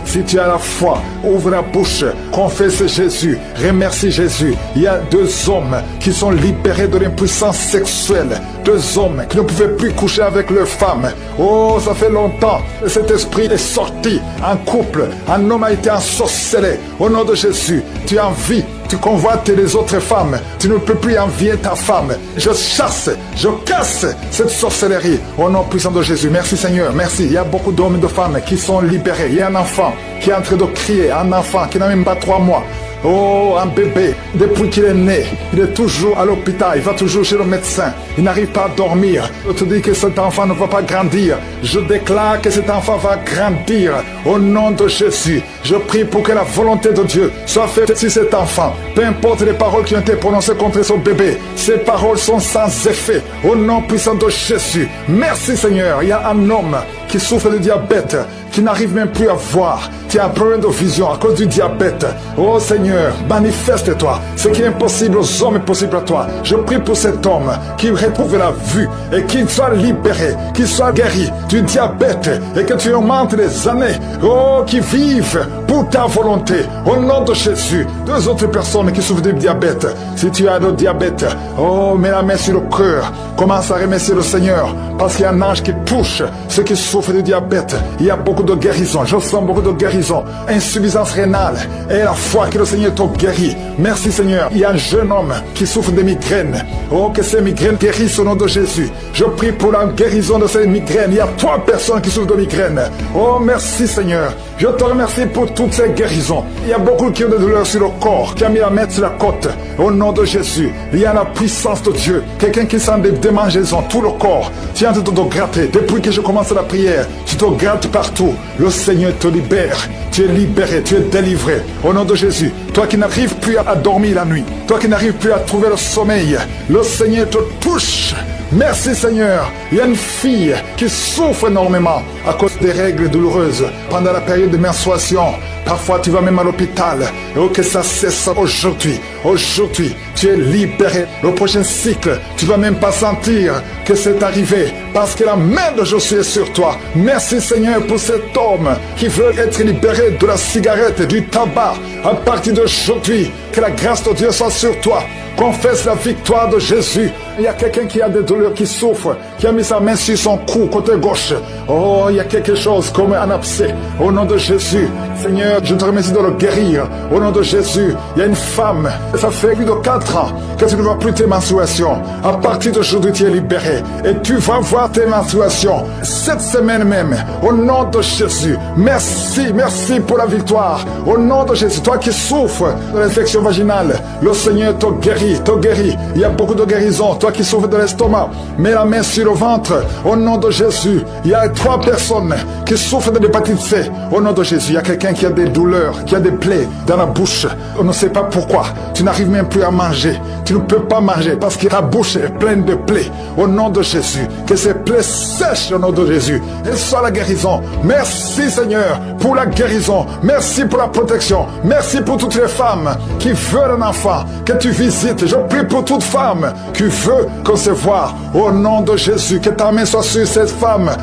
Si tu as la foi, ouvre la bouche, confesse Jésus, remercie Jésus. Il y a 2 hommes qui sont libérés de l'impuissance sexuelle. 2 hommes qui ne pouvaient plus coucher avec leurs femmes. Oh, ça fait longtemps que cet esprit est sorti en couple. Un homme a été ensorcelé. Au nom de Jésus, tu envies, tu convoites les autres femmes. Tu ne peux plus envier ta femme. Je chasse, je casse cette sorcellerie. Au nom puissant de Jésus. Merci Seigneur, merci. Il y a beaucoup d'hommes et de femmes qui sont libérés. Il y a un enfant qui est en train de crier, un enfant qui n'a même pas 3 mois. Oh, un bébé, depuis qu'il est né, il est toujours à l'hôpital, il va toujours chez le médecin, il n'arrive pas à dormir. Je te dis que cet enfant ne va pas grandir. Je déclare que cet enfant va grandir au nom de Jésus. Je prie pour que la volonté de Dieu soit faite sur cet enfant. Peu importe les paroles qui ont été prononcées contre son bébé, ces paroles sont sans effet au nom puissant de Jésus. Merci Seigneur. Il y a un homme qui souffre de diabète, qui n'arrive même plus à voir, qui a un problème de vision à cause du diabète. Oh Seigneur, manifeste-toi. Ce qui est impossible aux hommes est possible à toi. Je prie pour cet homme qui retrouve la vue et qu'il soit libéré, qu'il soit guéri du diabète et que tu augmentes les années. Oh, qui vivent pour ta volonté. Au nom de Jésus. 2 autres personnes qui souffrent du diabète. Si tu as le diabète, oh, mets la main sur le cœur. Commence à remercier le Seigneur parce qu'il y a un ange qui touche ceux qui souffrent du diabète. Il y a beaucoup de guérison. Je sens beaucoup de guérison. Insuffisance rénale. Et la foi que le Seigneur t'a guéri. Merci Seigneur. Il y a un jeune homme qui souffre de migraines. Oh, que ces migraines guérissent au nom de Jésus. Je prie pour la guérison de ces migraines. Il y a 3 personnes qui souffrent de migraines. Oh, merci Seigneur. Je te remercie pour toutes ces guérisons. Il y a beaucoup qui ont des douleurs sur le corps, qui a mis la main sur la côte. Au nom de Jésus, il y a la puissance de Dieu. Quelqu'un qui sent des démangeaisons, tout le corps. Tu es en train de te gratter. Depuis que je commence la prière, tu te grattes partout. Le Seigneur te libère. Tu es libéré, tu es délivré. Au nom de Jésus, toi qui n'arrives plus à dormir la nuit, toi qui n'arrives plus à trouver le sommeil, le Seigneur te touche. Merci Seigneur. Il y a une fille qui souffre énormément à cause des règles douloureuses pendant la période de menstruation. Parfois tu vas même à l'hôpital. Et que ça cesse aujourd'hui. Aujourd'hui, tu es libéré. Le prochain cycle, tu vas même pas sentir que c'est arrivé parce que la main de Josué est sur toi. Merci Seigneur pour cet homme qui veut être libéré de la cigarette, du tabac. À partir d'aujourd'hui, que la grâce de Dieu soit sur toi. Confesse la victoire de Jésus. Il y a quelqu'un qui a des douleurs, qui souffre, qui a mis sa main sur son cou, côté gauche. Oh, il y a quelque chose comme un abcès. Au nom de Jésus, Seigneur, je te remercie de le guérir. Au nom de Jésus, il y a une femme, ça fait plus de 4 ans que tu ne vois plus tes menstruations. À partir d'aujourd'hui, tu es libéré. Et tu vas voir tes menstruations cette semaine même. Au nom de Jésus, merci, merci pour la victoire. Au nom de Jésus, toi qui souffres de l'infection vaginale, le Seigneur te guérit, te guérit. Il y a beaucoup de guérisons. Toi qui souffres de l'estomac, mets la main sur le ventre. Au nom de Jésus, il y a 3 personnes qui souffrent de l'hépatite C. Au nom de Jésus, il y a quelqu'un qui a des douleurs, qui a des plaies dans la bouche. On ne sait pas pourquoi. Tu n'arrives même plus à manger. Tu ne peux pas manger parce que ta bouche est pleine de plaies. Au nom de Jésus, que ces plaies sèchent au nom de Jésus. Et soit la guérison. Merci Seigneur pour la guérison. Merci pour la protection. Merci pour toutes les femmes qui veulent un enfant, que tu visites. Je prie pour toute femme qui veut concevoir. Au nom de Jésus, que ta main soit sur cette femme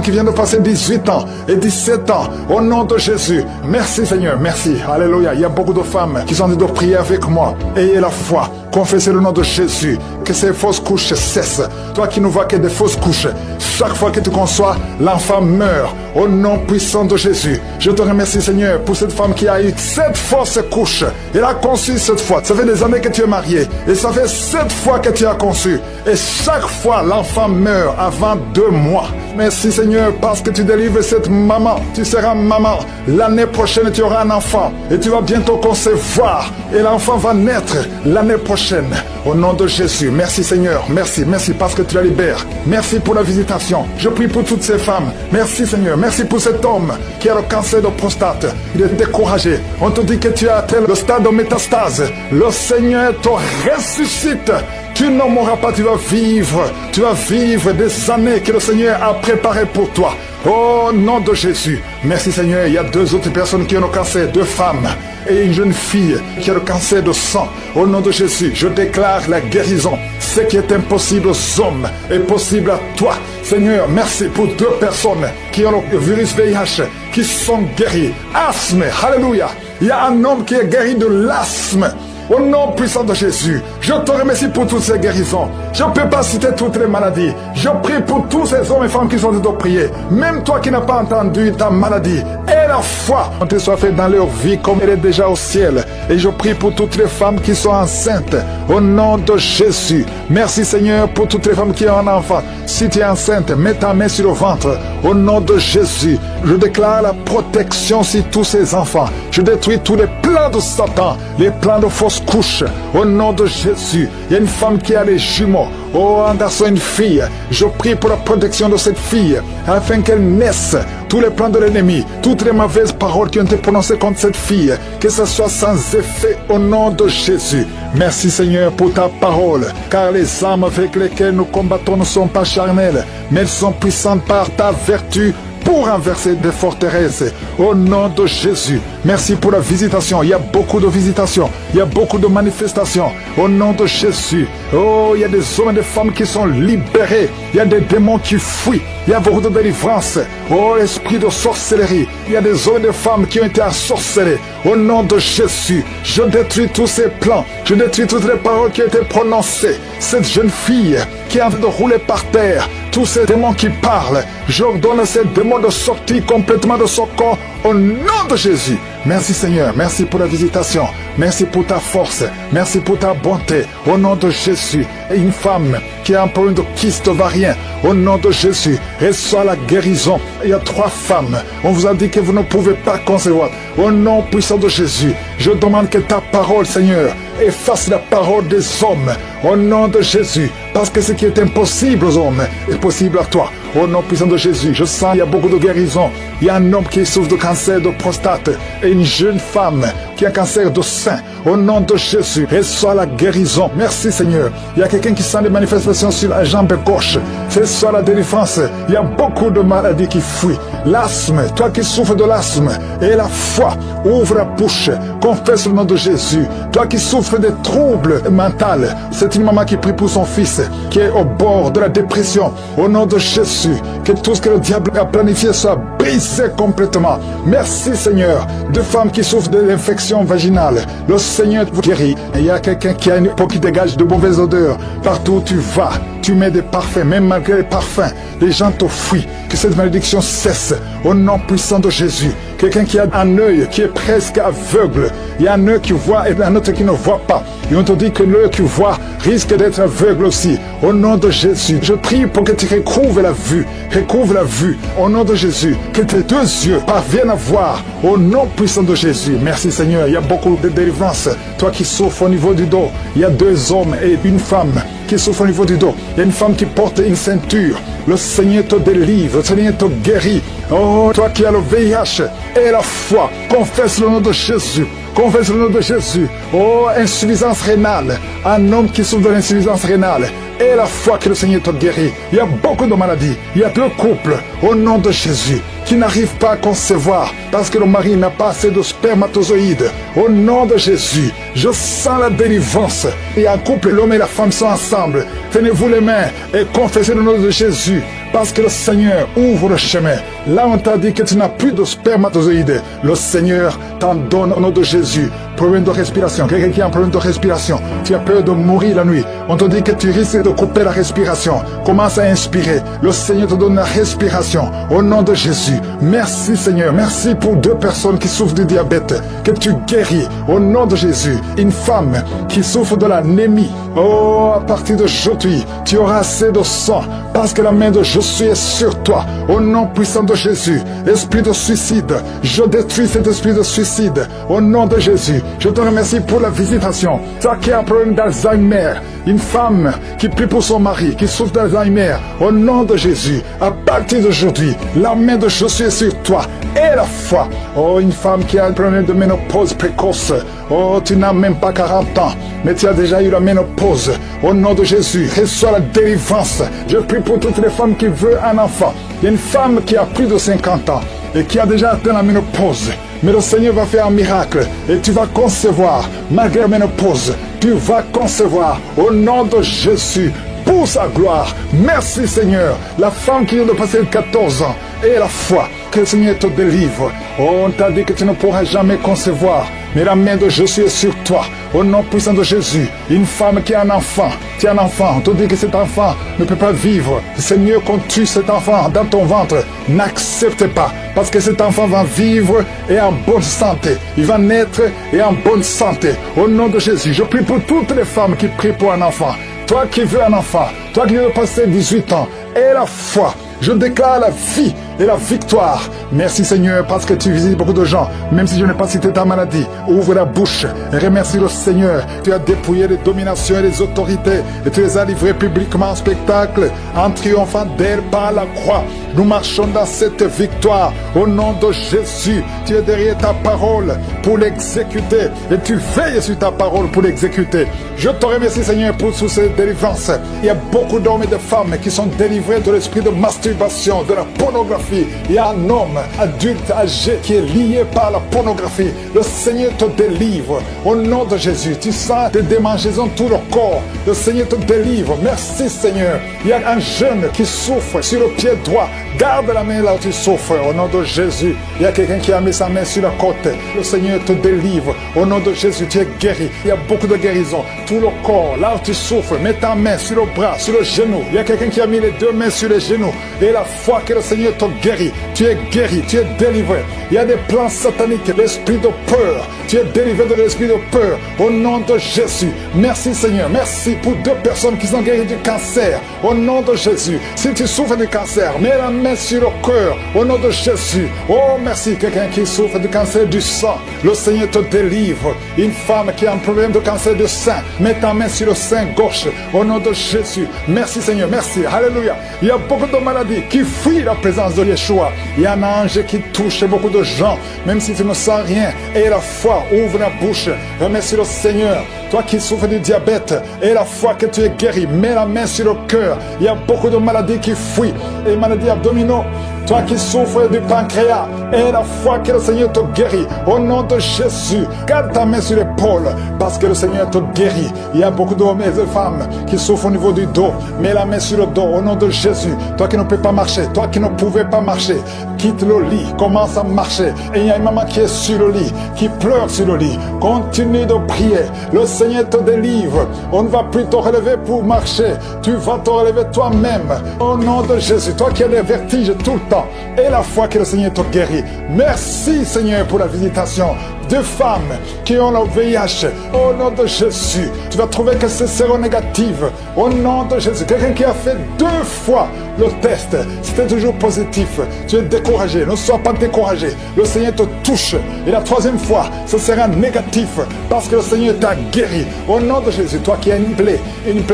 qui vient de passer 18 ans et 17 ans. Au nom de Jésus. Merci Seigneur, merci. Alléluia. Il y a beaucoup de femmes qui sont en train de prier avec moi. Ayez la foi. Confessez le nom de Jésus. Que ces fausses couches cessent. Toi qui ne vois que des fausses couches, chaque fois que tu conçois, l'enfant meurt. Au nom puissant de Jésus. Je te remercie Seigneur pour cette femme qui a eu 7 fausses couches. Elle a conçu 7 fois. Ça fait des années que tu es marié. Et ça fait 7 fois que tu as conçu. Et chaque fois, l'enfant meurt avant 2 mois. Merci Seigneur parce que tu délivres cette maman. Tu seras maman. L'année prochaine, tu auras un enfant. Et tu vas bientôt concevoir. Et l'enfant va naître l'année prochaine. Au nom de Jésus. Merci Seigneur. Merci. Merci parce que tu la libères. Merci pour la visitation. Je prie pour toutes ces femmes. Merci Seigneur. Merci pour cet homme qui a le cancer de prostate. Il est découragé. On te dit que tu as atteint le stade de métastase. Le Seigneur te ressuscite. Tu ne mourras pas, tu vas vivre des années que le Seigneur a préparées pour toi. Au nom de Jésus. Merci Seigneur. Il y a 2 autres personnes qui ont le cancer, 2 femmes et une jeune fille qui a le cancer de sang. Au nom de Jésus, je déclare la guérison. Ce qui est impossible aux hommes est possible à toi. Seigneur, merci pour 2 personnes qui ont le virus VIH, qui sont guéries. Asthme, alléluia. Il y a un homme qui est guéri de l'asthme. Au nom puissant de Jésus, je te remercie pour toutes ces guérisons. Je ne peux pas citer toutes les maladies. Je prie pour tous ces hommes et femmes qui sont en train de prier. Même toi qui n'as pas entendu ta maladie. Et la foi, que soit fait dans leur vie comme elle est déjà au ciel. Et je prie pour toutes les femmes qui sont enceintes. Au nom de Jésus. Merci Seigneur pour toutes les femmes qui ont un enfant. Si tu es enceinte, mets ta main sur le ventre. Au nom de Jésus, je déclare la protection sur tous ces enfants. Je détruis tous les plans de Satan, les plans de fausse couche. Au nom de Jésus, il y a une femme qui a les jumeaux. Oh, un garçon, une fille. Je prie pour la protection de cette fille, afin qu'elle naisse. Tous les plans de l'ennemi, toutes les mauvaises paroles qui ont été prononcées contre cette fille, que ce soit sans effet au nom de Jésus. Merci Seigneur pour ta parole, car les armes avec lesquelles nous combattons ne sont pas charnelles, mais elles sont puissantes par ta vertu pour renverser des forteresses. Au nom de Jésus, merci pour la visitation. Il y a beaucoup de visitations, il y a beaucoup de manifestations. Au nom de Jésus, oh, il y a des hommes et des femmes qui sont libérés. Il y a des démons qui fuient. Il y a beaucoup de délivrance. Oh, esprit de sorcellerie. Il y a des hommes et des femmes qui ont été ensorcelés. Au nom de Jésus, je détruis tous ces plans. Je détruis toutes les paroles qui ont été prononcées. Cette jeune fille qui est en train de rouler par terre, tous ces démons qui parlent, j'ordonne à ces démons de sortir complètement de son corps au nom de Jésus. Merci Seigneur, merci pour la visitation, merci pour ta force, merci pour ta bonté, au nom de Jésus. Et une femme qui a un problème de kyste ovarien, au nom de Jésus, reçoit la guérison. Il y a 3 femmes, on vous a dit que vous ne pouvez pas concevoir. Au nom puissant de Jésus, je demande que ta parole Seigneur efface la parole des hommes, au nom de Jésus, parce que ce qui est impossible aux hommes est possible à toi. Au nom puissant de Jésus, je sens qu'il y a beaucoup de guérisons. Il y a un homme qui souffre de cancer de prostate et une jeune femme qui a un cancer de sein. Au nom de Jésus, reçois la guérison. Merci Seigneur. Il y a quelqu'un qui sent des manifestations sur la jambe gauche. Reçois la délivrance. Il y a beaucoup de maladies qui fuient. L'asthme, toi qui souffres de l'asthme, et la foi, ouvre la bouche, confesse le nom de Jésus. Toi qui souffres des troubles mentaux, c'est une maman qui prie pour son fils qui est au bord de la dépression. Au nom de Jésus, que tout ce que le diable a planifié soit brisé complètement. Merci Seigneur. De femmes qui souffrent de l'infection vaginale, le Seigneur vous guérit. Et il y a quelqu'un qui a une peau qui dégage de mauvaises odeurs. Partout où tu vas, tu mets des parfums, même malgré les parfums, les gens te fuient. Que cette malédiction cesse au nom puissant de Jésus. Quelqu'un qui a un œil qui est presque aveugle, il y a un œil qui voit et un autre qui ne voit pas. Et on te dit que l'œil qui voit risque d'être aveugle aussi. Au nom de Jésus, je prie pour que tu recouvres la vue. Recouvre la vue. Au nom de Jésus, que tes 2 yeux parviennent à voir. Au nom puissant de Jésus. Merci Seigneur. Il y a beaucoup de délivrance. Toi qui souffres au niveau du dos, il y a 2 hommes et une femme qui souffrent au niveau du dos. Il y a une femme qui porte une ceinture. Le Seigneur te délivre. Le Seigneur te guérit. Oh, toi qui as le VIH et la foi, confesse le nom de Jésus. Confesse le nom de Jésus. Oh, insuffisance rénale. Un homme qui souffre de l'insuffisance rénale. Et la foi que le Seigneur te guérit. Il y a beaucoup de maladies. Il y a 2 couples, au nom de Jésus, qui n'arrivent pas à concevoir parce que le mari n'a pas assez de spermatozoïdes. Au nom de Jésus, je sens la délivrance. Il y a un couple, l'homme et la femme sont ensemble. Tenez-vous les mains et confessez le nom de Jésus. Parce que le Seigneur ouvre le chemin. Là, on t'a dit que tu n'as plus de spermatozoïdes. Le Seigneur t'en donne au nom de Jésus. Problème de respiration. Quelqu'un qui a un problème de respiration. Tu as peur de mourir la nuit. On te dit que tu risques de couper la respiration. Commence à inspirer. Le Seigneur te donne la respiration. Au nom de Jésus. Merci Seigneur. Merci pour 2 personnes qui souffrent du diabète. Que tu guéris. Au nom de Jésus. Une femme qui souffre de l'anémie. Oh, à partir d'aujourd'hui, tu auras assez de sang. Parce que la main de Jésus est sur toi. Au nom puissant de Jésus. Esprit de suicide. Je détruis cet esprit de suicide. Au nom de Jésus. Je te remercie pour la visitation. Toi qui as un problème d'Alzheimer, une femme qui prie pour son mari, qui souffre d'Alzheimer, au nom de Jésus, à partir d'aujourd'hui, la main de Jésus est sur toi et la foi. Oh, une femme qui a un problème de ménopause précoce. Oh, tu n'as même pas 40 ans, mais tu as déjà eu la ménopause. Au nom de Jésus, reçois la délivrance. Je prie pour toutes les femmes qui veulent un enfant. Il y a une femme qui a plus de 50 ans. et qui a déjà atteint la ménopause. Mais le Seigneur va faire un miracle et tu vas concevoir, malgré la ménopause, tu vas concevoir au nom de Jésus. Pour sa gloire. Merci Seigneur. La femme qui vient de passer 14 ans et la foi que le Seigneur te délivre. Oh, on t'a dit que tu ne pourras jamais concevoir. Mais la main de Jésus est sur toi. Au nom puissant de Jésus. Une femme qui a un enfant. Tu as un enfant. On te dit que cet enfant ne peut pas vivre. C'est mieux qu'on tue cet enfant dans ton ventre. N'accepte pas. Parce que cet enfant va vivre et en bonne santé. Il va naître et en bonne santé. Au nom de Jésus. Je prie pour toutes les femmes qui prient pour un enfant. Toi qui veux un enfant, toi qui veux passer 18 ans, et la foi, je déclare la vie et la victoire. Merci Seigneur parce que tu visites beaucoup de gens, même si je n'ai pas cité ta maladie. Ouvre la bouche et remercie le Seigneur. Tu as dépouillé les dominations et les autorités et tu les as livrées publiquement en spectacle en triomphant d'elle par la croix. Nous marchons dans cette victoire au nom de Jésus. Tu es derrière ta parole pour l'exécuter et tu veilles sur ta parole pour l'exécuter. Je te remercie Seigneur pour toutes ces délivrances. Il y a beaucoup d'hommes et de femmes qui sont délivrés de l'esprit de masturbation, de la pornographie. Il y a un homme adulte âgé qui est lié par la pornographie. Le Seigneur te délivre au nom de Jésus. Tu sens des démangeaisons tout le corps. Le Seigneur te délivre. Merci Seigneur. Il y a un jeune qui souffre sur le pied droit. Garde la main là où tu souffres au nom de Jésus. Il y a quelqu'un qui a mis sa main sur la côte. Le Seigneur te délivre au nom de Jésus. Tu es guéri. Il y a beaucoup de guérison. Tout le corps, là où tu souffres, mets ta main sur le bras, sur le genou. Il y a quelqu'un qui a mis les deux mains sur les genoux. Et la foi que le Seigneur te guérit. Tu es guéri, tu es délivré. Il y a des plans sataniques, l'esprit de peur. Tu es délivré de l'esprit de peur au nom de Jésus. Merci Seigneur. Merci pour 2 personnes qui sont guéries du cancer au nom de Jésus. Si tu souffres du cancer, mets la main sur le cœur au nom de Jésus. Oh merci. Quelqu'un qui souffre du cancer du sang, le Seigneur te délivre. Une femme qui a un problème de cancer du sein, mets ta main sur le sein gauche au nom de Jésus. Merci Seigneur. Merci. Alléluia. Il y a beaucoup de maladies qui fuient la présence de Yeshua. Il y a un ange qui touche beaucoup de gens, même si tu ne sens rien. Et la foi, ouvre la bouche. Remercie le Seigneur. Toi qui souffres du diabète, et la foi que tu es guéri, mets la main sur le cœur. Il y a beaucoup de maladies qui fuient, et maladies abdominaux. Toi qui souffres du pancréas, et la foi que le Seigneur te guérit, au nom de Jésus, garde ta main sur l'épaule, parce que le Seigneur te guérit. Il y a beaucoup d'hommes et de femmes qui souffrent au niveau du dos. Mets la main sur le dos, au nom de Jésus. Toi qui ne peux pas marcher, toi qui ne pouvais pas marcher, quitte le lit, commence à marcher. Et il y a une maman qui est sur le lit, qui pleure sur le lit. Continue de prier. Le Seigneur te délivre. On ne va plus te relever pour marcher. Tu vas te relever toi-même. Au nom de Jésus. Toi qui as des vertiges tout le temps. Et la foi que le Seigneur te guérit. Merci Seigneur pour la visitation. 2 femmes qui ont le VIH. Au nom de Jésus. Tu vas trouver que c'est séronégatif. Au nom de Jésus. Quelqu'un qui a fait 2 fois le test. C'était toujours positif. Tu es découragé. Ne sois pas découragé. Le Seigneur te touche. Et la 3e fois, ce sera négatif. Parce que le Seigneur t'a guéri. Au nom de Jésus. Toi qui as une plaie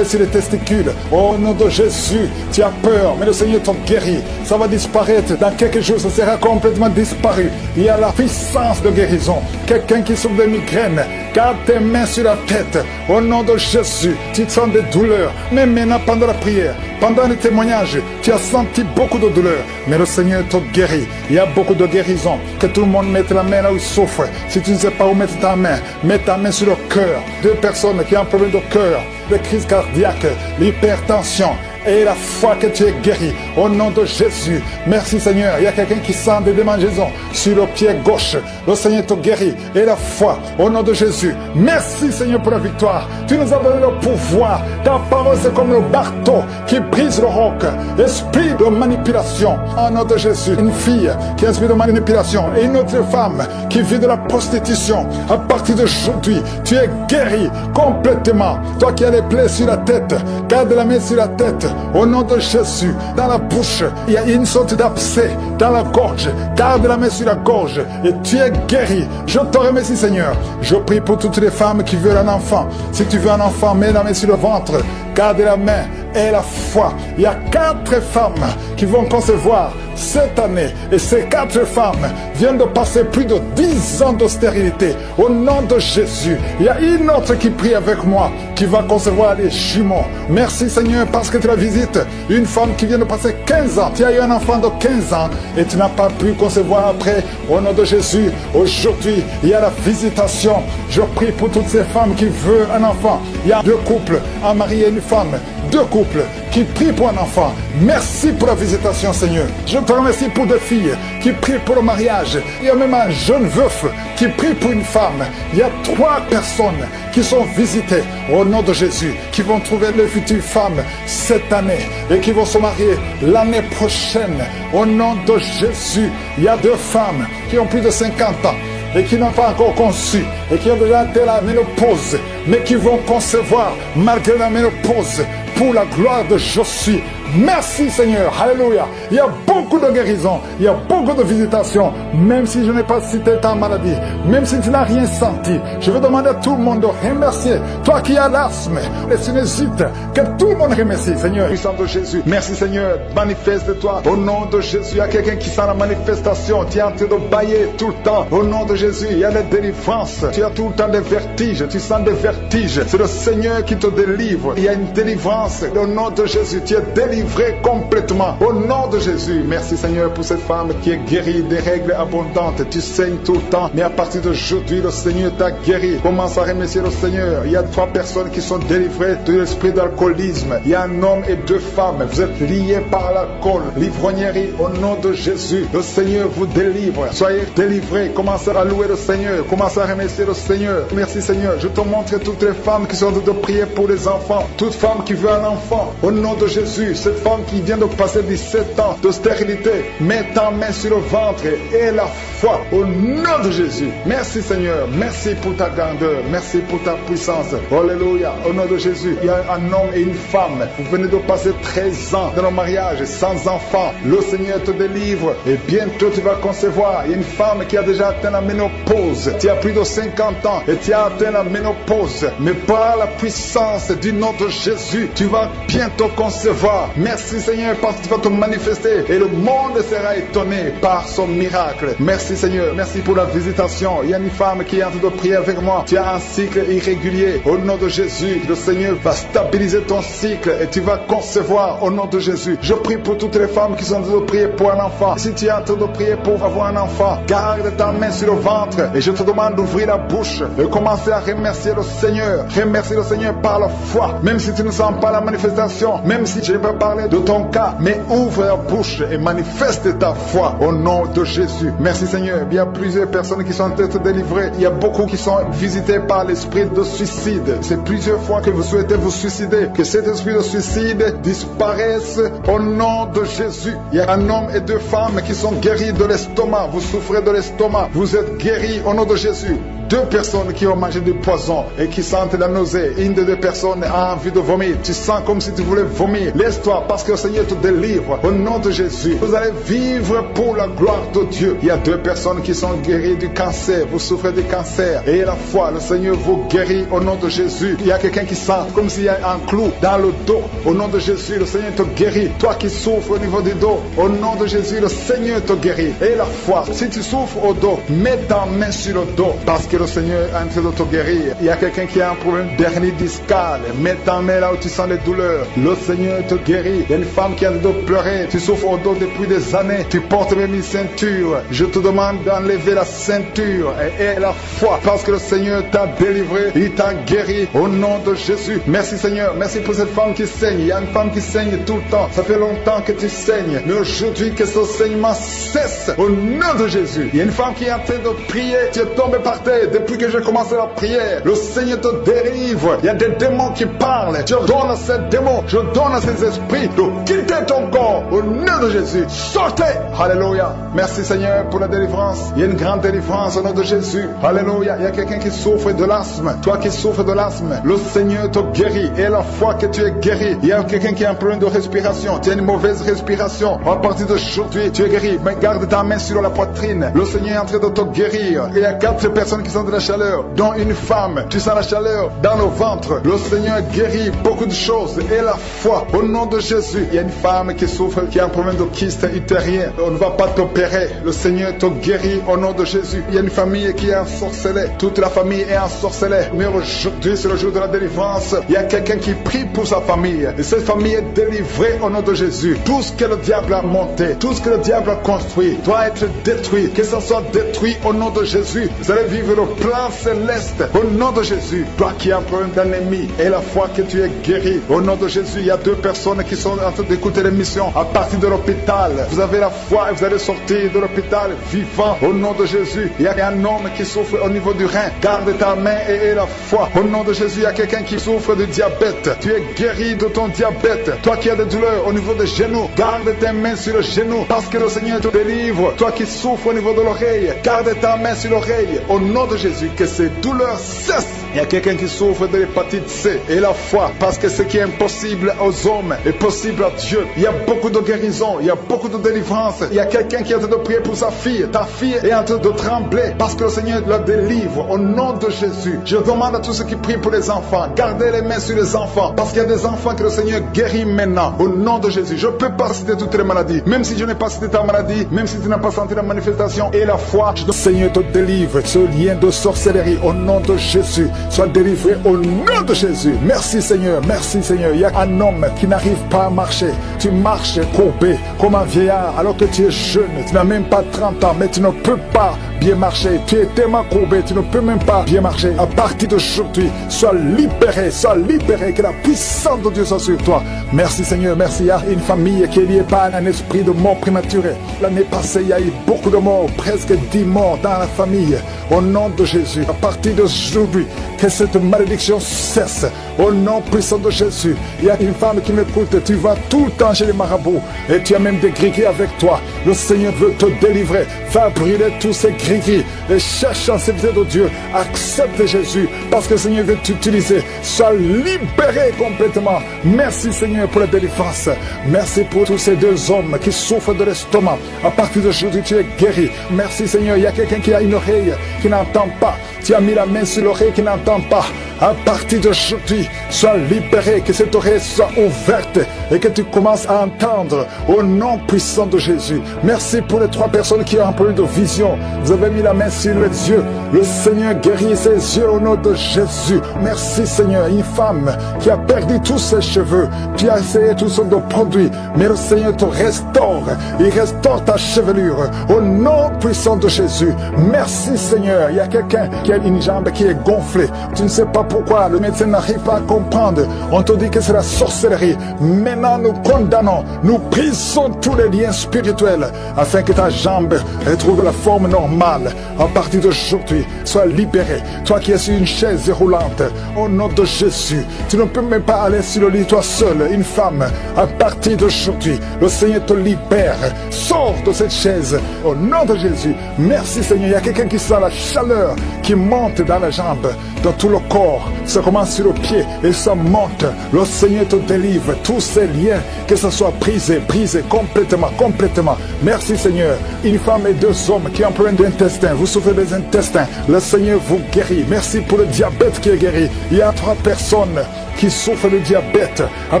sur les testicules. Au nom de Jésus. Tu as peur. Mais le Seigneur te guérit. Ça va disparaître. Dans quelques jours, ça sera complètement disparu. Il y a la puissance de guérison. Quelqu'un qui souffre de migraine, garde tes mains sur la tête. Au nom de Jésus, tu sens des douleurs. Mais maintenant, pendant la prière, pendant les témoignages, tu as senti beaucoup de douleurs. Mais le Seigneur te guérit. Il y a beaucoup de guérison. Que tout le monde mette la main là où il souffre. Si tu ne sais pas où mettre ta main, mets ta main sur le cœur. 2 personnes qui ont un problème de cœur, de crise cardiaque, l'hypertension. Et la foi que tu es guéri au nom de Jésus. Merci Seigneur. Il y a quelqu'un qui sent des démangeaisons sur le pied gauche. Le Seigneur te guérit. Et la foi au nom de Jésus. Merci Seigneur pour la victoire. Tu nous as donné le pouvoir. Ta parole c'est comme le marteau qui brise le roc. Esprit de manipulation. Au nom de Jésus. Une fille qui a un esprit de manipulation. Et une autre femme qui vit de la prostitution. À partir d'aujourd'hui, tu es guéri complètement. Toi qui as les plaies sur la tête, garde la main sur la tête. Au nom de Jésus, dans la bouche, il y a une sorte d'abcès dans la gorge. Garde la main sur la gorge et tu es guéri. Je te remercie Seigneur. Je prie pour toutes les femmes qui veulent un enfant. Si tu veux un enfant, mets la main sur le ventre. Garde la main et la foi. Il y a 4 femmes qui vont concevoir cette année. Et ces 4 femmes viennent de passer plus de 10 ans d'austérité. Au nom de Jésus, il y a une autre qui prie avec moi, qui va concevoir les jumeaux. Merci Seigneur parce que tu l'as visite une femme qui vient de passer 15 ans. Tu as eu un enfant de 15 ans et tu n'as pas pu concevoir après. Au nom de Jésus, aujourd'hui, il y a la visitation. Je prie pour toutes ces femmes qui veulent un enfant. Il y a 2 couples, un mari et une femme. 2 couples qui prient pour un enfant. Merci pour la visitation, Seigneur. Je te remercie pour 2 filles qui prient pour le mariage. Il y a même un jeune veuf qui prie pour une femme. Il y a 3 personnes qui sont visitées au nom de Jésus, qui vont trouver leur future femme cette année et qui vont se marier l'année prochaine. Au nom de Jésus, il y a 2 femmes qui ont plus de 50 ans et qui n'ont pas encore conçu et qui ont déjà atteint la ménopause, mais qui vont concevoir malgré la ménopause pour la gloire de Jésus. Merci Seigneur, alléluia. Il y a beaucoup de guérisons, il y a beaucoup de visitations, même si je n'ai pas cité ta maladie, même si tu n'as rien senti. Je veux demander à tout le monde de remercier, toi qui as l'asthme, les sinusites, que tout le monde remercie Seigneur. Puissant de Jésus, merci Seigneur, manifeste-toi. Au nom de Jésus, il y a quelqu'un qui sent la manifestation, tu es en train de bailler tout le temps. Au nom de Jésus, il y a la délivrance, tu as tout le temps des vertiges, tu sens des vertiges. C'est le Seigneur qui te délivre, il y a une délivrance. Au nom de Jésus, tu es délivré complètement. Au nom de Jésus, merci Seigneur pour cette femme qui est guérie des règles abondantes. Tu saignes tout le temps, mais à partir d'aujourd'hui, le Seigneur t'a guéri. Commence à remercier le Seigneur. Il y a 3 personnes qui sont délivrées de l'esprit d'alcoolisme. Il y a un homme et 2 femmes. Vous êtes liés par l'alcool, l'ivrognerie. Au nom de Jésus, le Seigneur vous délivre. Soyez délivrés. Commencez à louer le Seigneur. Commencez à remercier le Seigneur. Merci Seigneur. Je te montre toutes les femmes qui sont en train de prier pour les enfants. Toute femme qui veut un enfant. Au nom de Jésus, cette femme qui vient de passer 17 ans de stérilité, mets ta main sur le ventre et la foi au nom de Jésus. Merci Seigneur, merci pour ta grandeur, merci pour ta puissance. Alléluia, au nom de Jésus. Il y a un homme et une femme, vous venez de passer 13 ans dans le mariage sans enfant. Le Seigneur te délivre et bientôt tu vas concevoir. Il y a une femme qui a déjà atteint la ménopause, tu as plus de 50 ans et tu as atteint la ménopause, mais par la puissance du nom de Jésus, tu vas bientôt concevoir. Merci Seigneur parce que tu vas te manifester et le monde sera étonné par son miracle. Merci Seigneur, merci pour la visitation. Il y a une femme qui est en train de prier avec moi. Tu as un cycle irrégulier. Au nom de Jésus, le Seigneur va stabiliser ton cycle et tu vas concevoir au nom de Jésus. Je prie pour toutes les femmes qui sont en train de prier pour un enfant. Si tu es en train de prier pour avoir un enfant, garde ta main sur le ventre et je te demande d'ouvrir la bouche et commencer à remercier le Seigneur. Remercie le Seigneur par la foi. Même si tu ne sens pas la manifestation, même si je ne vais pas parler de ton cas, mais ouvre la bouche et manifeste ta foi au nom de Jésus. Merci Seigneur. Il y a plusieurs personnes qui sont en train de délivrer. Il y a beaucoup qui sont visités par l'esprit de suicide. C'est plusieurs fois que vous souhaitez vous suicider. Que cet esprit de suicide disparaisse au nom de Jésus. Il y a un homme et 2 femmes qui sont guéris de l'estomac. Vous souffrez de l'estomac. Vous êtes guéris au nom de Jésus. 2 personnes qui ont mangé du poison et qui sentent la nausée. Une des 2 personnes a envie de vomir. Tu sens comme si tu voulais vomir. Laisse-toi parce que le Seigneur te délivre. Au nom de Jésus, vous allez vivre pour la gloire de Dieu. Il y a 2 personnes qui sont guéries du cancer. Vous souffrez du cancer. Et la foi, le Seigneur vous guérit au nom de Jésus. Il y a quelqu'un qui sent comme s'il y a un clou dans le dos. Au nom de Jésus, le Seigneur te guérit. Toi qui souffres au niveau du dos, au nom de Jésus, le Seigneur te guérit. Et la foi, si tu souffres au dos, mets ta main sur le dos parce que le Seigneur est en train de te guérir. Il y a quelqu'un qui a un problème d'hernie discale. Mets ta main là où tu sens les douleurs. Le Seigneur te guérit. Il y a une femme qui a de pleurer. Tu souffres au dos depuis des années. Tu portes même une ceinture. Je te demande d'enlever la ceinture et la foi parce que le Seigneur t'a délivré. Il t'a guéri au nom de Jésus. Merci Seigneur. Merci pour cette femme qui saigne. Il y a une femme qui saigne tout le temps. Ça fait longtemps que tu saignes. Mais aujourd'hui que ce saignement cesse au nom de Jésus. Il y a une femme qui est en train de prier. Tu es tombé par terre depuis que j'ai commencé la prière. Le Seigneur te délivre. Il y a des démons qui parlent. Je donne à ces démons, je donne à ces esprits de quitter ton corps au nom de Jésus. Sortez. Alléluia. Merci Seigneur pour la délivrance. Il y a une grande délivrance au nom de Jésus. Alléluia. Il y a quelqu'un qui souffre de l'asthme. Toi qui souffres de l'asthme, le Seigneur te guérit. Et la foi que tu es guéri. Il y a quelqu'un qui a un problème de respiration. Tu as une mauvaise respiration. À partir d'aujourd'hui, tu es guéri. Mais garde ta main sur la poitrine. Le Seigneur est en train de te guérir. Il y a 4 personnes qui sentent de la chaleur, dont une femme. Tu sens la chaleur dans le ventre. Le Seigneur guérit beaucoup de choses. Et la foi, au nom de Jésus. Il y a une femme qui souffre, qui a un problème de kyste utérien. On ne va pas t'opérer. Le Seigneur te guérit au nom de Jésus. Il y a une famille qui est ensorcelée. Toute la famille est ensorcelée. Mais aujourd'hui, c'est le jour de la délivrance. Il y a quelqu'un qui prie pour sa famille. Et cette famille est délivrée au nom de Jésus. Tout ce que le diable a monté, tout ce que le diable a construit, doit être détruit. Que ça soit détruit au nom de Jésus. Vous allez vivre le plan céleste au nom de Jésus. Toi qui as un problème d'ennemi et la foi que tu es guéri. Au nom de Jésus, il y a 2 personnes qui sont en train d'écouter l'émission à partir de l'hôpital. Vous avez la foi et vous allez sortir de l'hôpital vivant. Au nom de Jésus, il y a un homme qui souffre au niveau du rein. Garde ta main et la foi. Au nom de Jésus, il y a quelqu'un qui souffre de diabète. Tu es guéri de ton diabète. Toi qui as des douleurs au niveau des genoux, garde tes mains sur le genou parce que le Seigneur te délivre. Toi qui souffres au niveau de l'oreille, garde ta main sur l'oreille. Au nom de Jésus, que ces douleurs cessent. Il y a quelqu'un qui souffre de l'hépatite C et la foi, parce que ce qui est impossible aux hommes est possible à Dieu. Il y a beaucoup de guérison, il y a beaucoup de délivrance. Il y a quelqu'un qui est en train de prier pour sa fille. Ta fille est en train de trembler parce que le Seigneur la délivre au nom de Jésus. Je demande à tous ceux qui prient pour les enfants, gardez les mains sur les enfants, parce qu'il y a des enfants que le Seigneur guérit maintenant au nom de Jésus. Je ne peux pas citer toutes les maladies, même si je n'ai pas cité ta maladie, même si tu n'as pas senti la manifestation et la foi. Le Seigneur te délivre ce lien de sorcellerie au nom de Jésus. Sois délivré au nom de Jésus. Merci Seigneur, merci Seigneur. Il y a un homme qui n'arrive pas à marcher. Tu marches courbé comme un vieillard alors que tu es jeune. Tu n'as même pas 30 ans, mais tu ne peux pas bien marcher. Tu es tellement courbé, tu ne peux même pas bien marcher. À partir d'aujourd'hui, sois libéré, que la puissance de Dieu soit sur toi. Merci Seigneur, merci. Il y a une famille qui est liée par un esprit de mort prématurée. L'année passée, il y a eu beaucoup de morts, presque 10 morts dans la famille. Au nom de Jésus, à partir d'aujourd'hui, que cette malédiction cesse. Au nom puissant de Jésus. Il y a une femme qui m'écoute. Tu vas tout le temps chez les marabouts et tu as même des gris-gris avec toi. Le Seigneur veut te délivrer. Fais brûler tous ces gris-gris et cherche en serviteur de Dieu. Accepte Jésus parce que le Seigneur veut t'utiliser. Sois libéré complètement. Merci Seigneur pour la délivrance. Merci pour tous ces 2 hommes qui souffrent de l'estomac. À partir d'aujourd'hui, tu es guéri. Merci Seigneur. Il y a quelqu'un qui a une oreille qui n'entend pas. Tu as mis la main sur l'oreille qui n'entend pas. À partir d'aujourd'hui, sois libéré, que cette oreille soit ouverte et que tu commences à entendre au nom puissant de Jésus. Merci pour les 3 personnes qui ont un problème de vision. Vous avez mis la main sur les yeux. Le Seigneur guérit ses yeux au nom de Jésus. Merci Seigneur. Une femme qui a perdu tous ses cheveux. Tu as essayé toutes sortes de produits, mais le Seigneur te restaure. Il restaure ta chevelure au nom puissant de Jésus. Merci Seigneur. Il y a quelqu'un qui a une jambe qui est gonflée. Tu ne sais pas pourquoi le médecin n'arrive pas à comprendre. On te dit que c'est la sorcellerie. Maintenant nous condamnons, nous brisons tous les liens spirituels afin que ta jambe retrouve la forme normale. À partir d'aujourd'hui, sois libéré. Toi qui es sur une chaise roulante, au nom de Jésus, tu ne peux même pas aller sur le lit toi seul, une femme. À partir d'aujourd'hui, le Seigneur te libère. Sors de cette chaise au nom de Jésus. Merci Seigneur. Il y a quelqu'un qui sent la chaleur qui monte dans la jambe, dans tout le corps. Ça commence sur le pied et ça monte. Le Seigneur te délivre. Tous ces liens, que ce soit brisé complètement. Merci Seigneur. Une femme et 2 hommes qui ont un problème d'intestin. Vous souffrez des intestins. Le Seigneur vous guérit. Merci pour le diabète qui est guéri. Il y a 3 personnes qui souffrent de diabète. À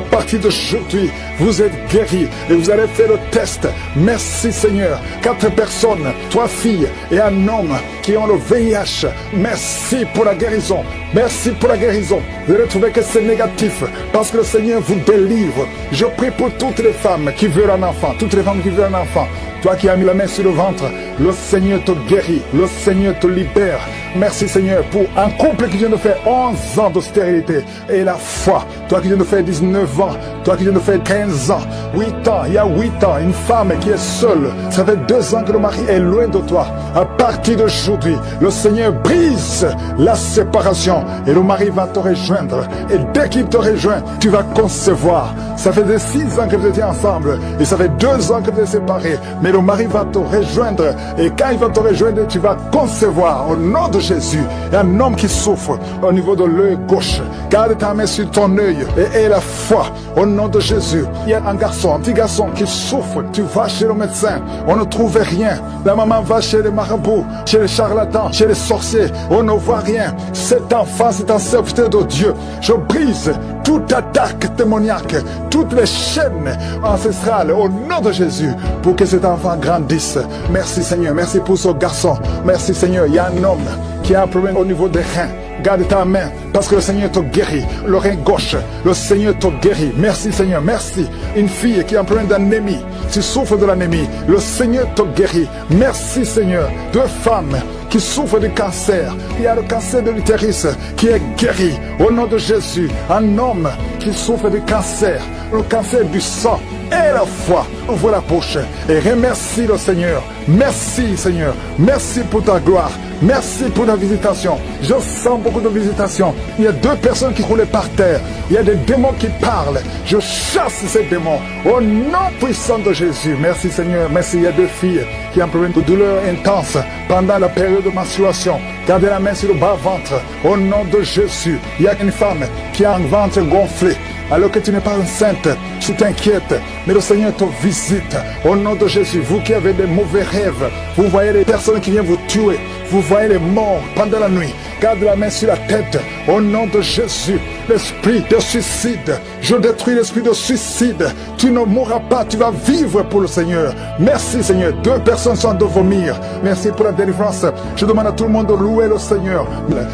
partir d'aujourd'hui, vous êtes guéris et vous allez faire le test. Merci Seigneur. 4 personnes, 3 filles et un homme qui ont le VIH. Merci pour la guérison. Merci pour la guérison. Vous allez trouver que c'est négatif parce que le Seigneur vous délivre. Je prie pour toutes les femmes qui veulent un enfant. Toutes les femmes qui veulent un enfant. Toi qui as mis la main sur le ventre, le Seigneur te guérit. Le Seigneur te libère. Merci Seigneur pour un couple qui vient de faire 11 ans de stérilité et la foi. Toi qui viens de faire 19 ans, toi qui viens de faire 15 ans, 8 ans, il y a 8 ans, une femme qui est seule. Ça fait 2 ans que le mari est loin de toi. À partir d'aujourd'hui, le Seigneur brise la séparation et le mari va te rejoindre. Et dès qu'il te rejoint, tu vas concevoir. Ça fait 6 ans que vous étiez ensemble et ça fait 2 ans que vous êtes séparés. Mais le mari va te rejoindre et quand il va te rejoindre, tu vas concevoir au nom de Jésus. Il y a un homme qui souffre au niveau de l'œil gauche. Garde ta main sur ton œil et aie la foi au nom de Jésus. Il y a un petit garçon qui souffre. Tu vas chez le médecin, on ne trouve rien. La maman va chez les marabouts, chez les charlatans, chez les sorciers, on ne voit rien. Cet enfant, c'est un serviteur de Dieu. Je brise toute attaque démoniaque, toutes les chaînes ancestrales au nom de Jésus pour que cet enfant grandisse. Merci Seigneur, merci pour ce garçon. Merci Seigneur, il y a un homme qui a un problème au niveau des reins. Garde ta main parce que le Seigneur te guérit. Le rein gauche, le Seigneur te guérit. Merci Seigneur, merci. Une fille qui a un problème d'anémie, tu souffres de l'anémie, le Seigneur te guérit. Merci Seigneur. 2 femmes qui souffrent de cancer. Il y a le cancer de l'utérus qui est guéri au nom de Jésus. Un homme qui souffre de cancer, le cancer du sang. Et la foi, ouvre la bouche et remercie le Seigneur. Merci Seigneur, merci pour ta gloire, merci pour ta visitation. Je sens beaucoup de visitations. Il y a 2 personnes qui roulaient par terre. Il y a des démons qui parlent. Je chasse ces démons au nom puissant de Jésus. Merci Seigneur, merci. Il y a 2 filles qui ont un problème de douleur intense pendant la période de menstruation. Gardez la main sur le bas-ventre au nom de Jésus. Il y a une femme qui a un ventre gonflé. Alors que tu n'es pas enceinte, tu t'inquiètes, mais le Seigneur te visite au nom de Jésus. Vous qui avez des mauvais rêves, vous voyez les personnes qui viennent vous tuer, vous voyez les morts pendant la nuit. Garde la main sur la tête au nom de Jésus. L'esprit de suicide, je détruis l'esprit de suicide. Tu ne mourras pas, tu vas vivre pour le Seigneur. Merci Seigneur. 2 personnes sont de vomir. Merci pour la délivrance. Je demande à tout le monde de louer le Seigneur.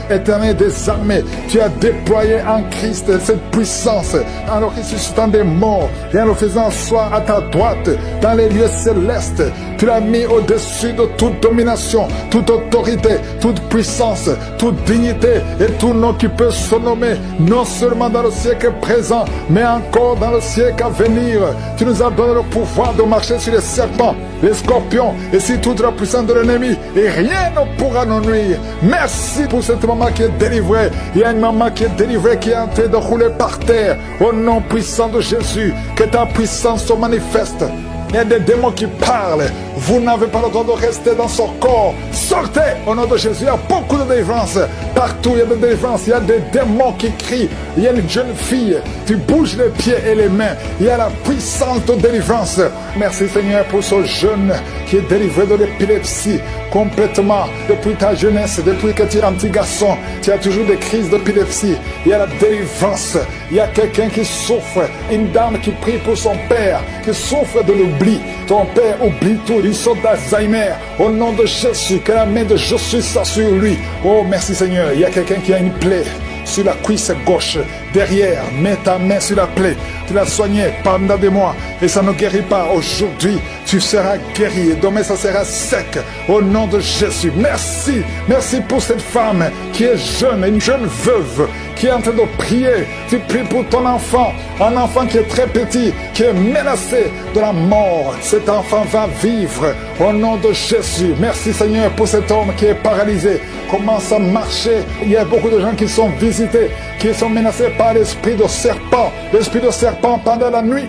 Éternel des armées, tu as déployé en Christ cette puissance en le ressuscitant des morts et en le faisant asseoir à ta droite dans les lieux célestes. Tu l'as mis au-dessus de toute domination, toute autorité, toute puissance, toute dignité et tout nom qui peut se nommer, non seulement dans le siècle présent, mais encore dans le siècle à venir. Tu nous as donné le pouvoir de marcher sur les serpents, les scorpions et sur toute la puissance de l'ennemi, et rien ne pourra nous nuire. Merci pour cette maman qui est délivrée. Il y a une maman qui est délivrée, qui est en train de rouler par terre. Au nom puissant de Jésus, que ta puissance se manifeste. Il y a des démons qui parlent. Vous n'avez pas le droit de rester dans son corps. Sortez au nom de Jésus. Il y a beaucoup de délivrance. Partout il y a des délivrances. Il y a des démons qui crient. Il y a une jeune fille. Tu bouges les pieds et les mains. Il y a la puissance de délivrance. Merci Seigneur pour ce jeune qui est délivré de l'épilepsie complètement. Depuis ta jeunesse, depuis que tu es un petit garçon, tu as toujours des crises d'épilepsie. Il y a la délivrance. Il y a quelqu'un qui souffre. Une dame qui prie pour son père, qui souffre de l'oubli. Ton père oublie tout. Il sort d'Alzheimer. Au nom de Jésus, que la main de Jésus soit sur lui. Oh, merci Seigneur. Il y a quelqu'un qui a une plaie sur la cuisse gauche, derrière. Mets ta main sur la plaie. Tu l'as soignée pendant des mois et ça ne guérit pas. Aujourd'hui, tu seras guéri et demain ça sera sec. Au nom de Jésus. Merci. Merci pour cette femme qui est jeune, une jeune veuve qui est en train de prier. Tu pries pour ton enfant, un enfant qui est très petit, qui est menacé de la mort. Cet enfant va vivre au nom de Jésus. Merci Seigneur pour cet homme qui est paralysé. Commence à marcher. Il y a beaucoup de gens qui sont visités, qui sont menacés par l'esprit de serpent. L'esprit de serpent pendant la nuit.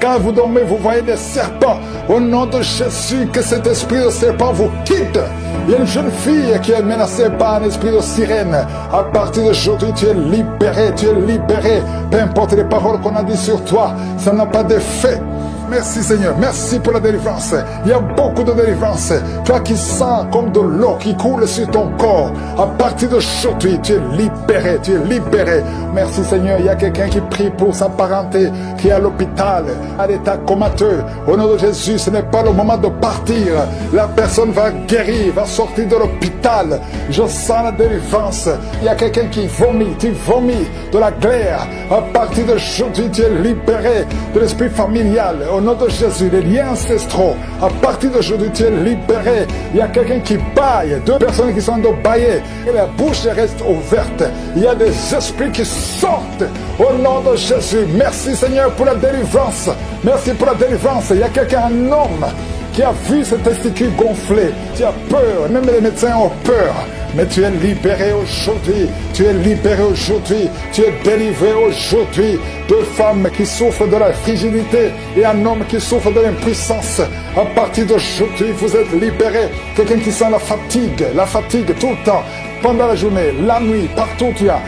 Quand vous dormez, vous voyez des serpents. Au nom de Jésus, que cet esprit de serpent vous quitte. Il y a une jeune fille qui est menacée par un esprit de sirène. À partir d'aujourd'hui, tu es libéré, tu es libéré. Peu importe les paroles qu'on a dit sur toi, ça n'a pas d'effet. Merci Seigneur, merci pour la délivrance. Il y a beaucoup de délivrance. Toi qui sens comme de l'eau qui coule sur ton corps, à partir d'aujourd'hui, tu es libéré, tu es libéré. Merci Seigneur, il y a quelqu'un qui prie pour sa parenté, qui est à l'hôpital, à l'état comateux. Au nom de Jésus, ce n'est pas le moment de partir. La personne va guérir, va sortir de l'hôpital. Je sens la délivrance. Il y a quelqu'un qui vomit, tu vomis de la glaire. À partir d'aujourd'hui, tu es libéré de l'esprit familial. Au nom de Jésus, les liens ancestraux, à partir d'aujourd'hui, tu es libéré. Il y a quelqu'un qui baille, 2 personnes qui sont de bailler, et la bouche reste ouverte. Il y a des esprits qui sortent. Au nom de Jésus, merci Seigneur pour la délivrance. Merci pour la délivrance. Il y a quelqu'un, un homme, qui a vu ses testicules gonflés. Tu as peur, même les médecins ont peur. Mais tu es libéré aujourd'hui, tu es libéré aujourd'hui, tu es délivré aujourd'hui de femmes qui souffrent de la frigidité et un homme qui souffre de l'impuissance. À partir d'aujourd'hui, vous êtes libéré. Quelqu'un qui sent la fatigue tout le temps. Pendant la journée, la nuit, partout tu as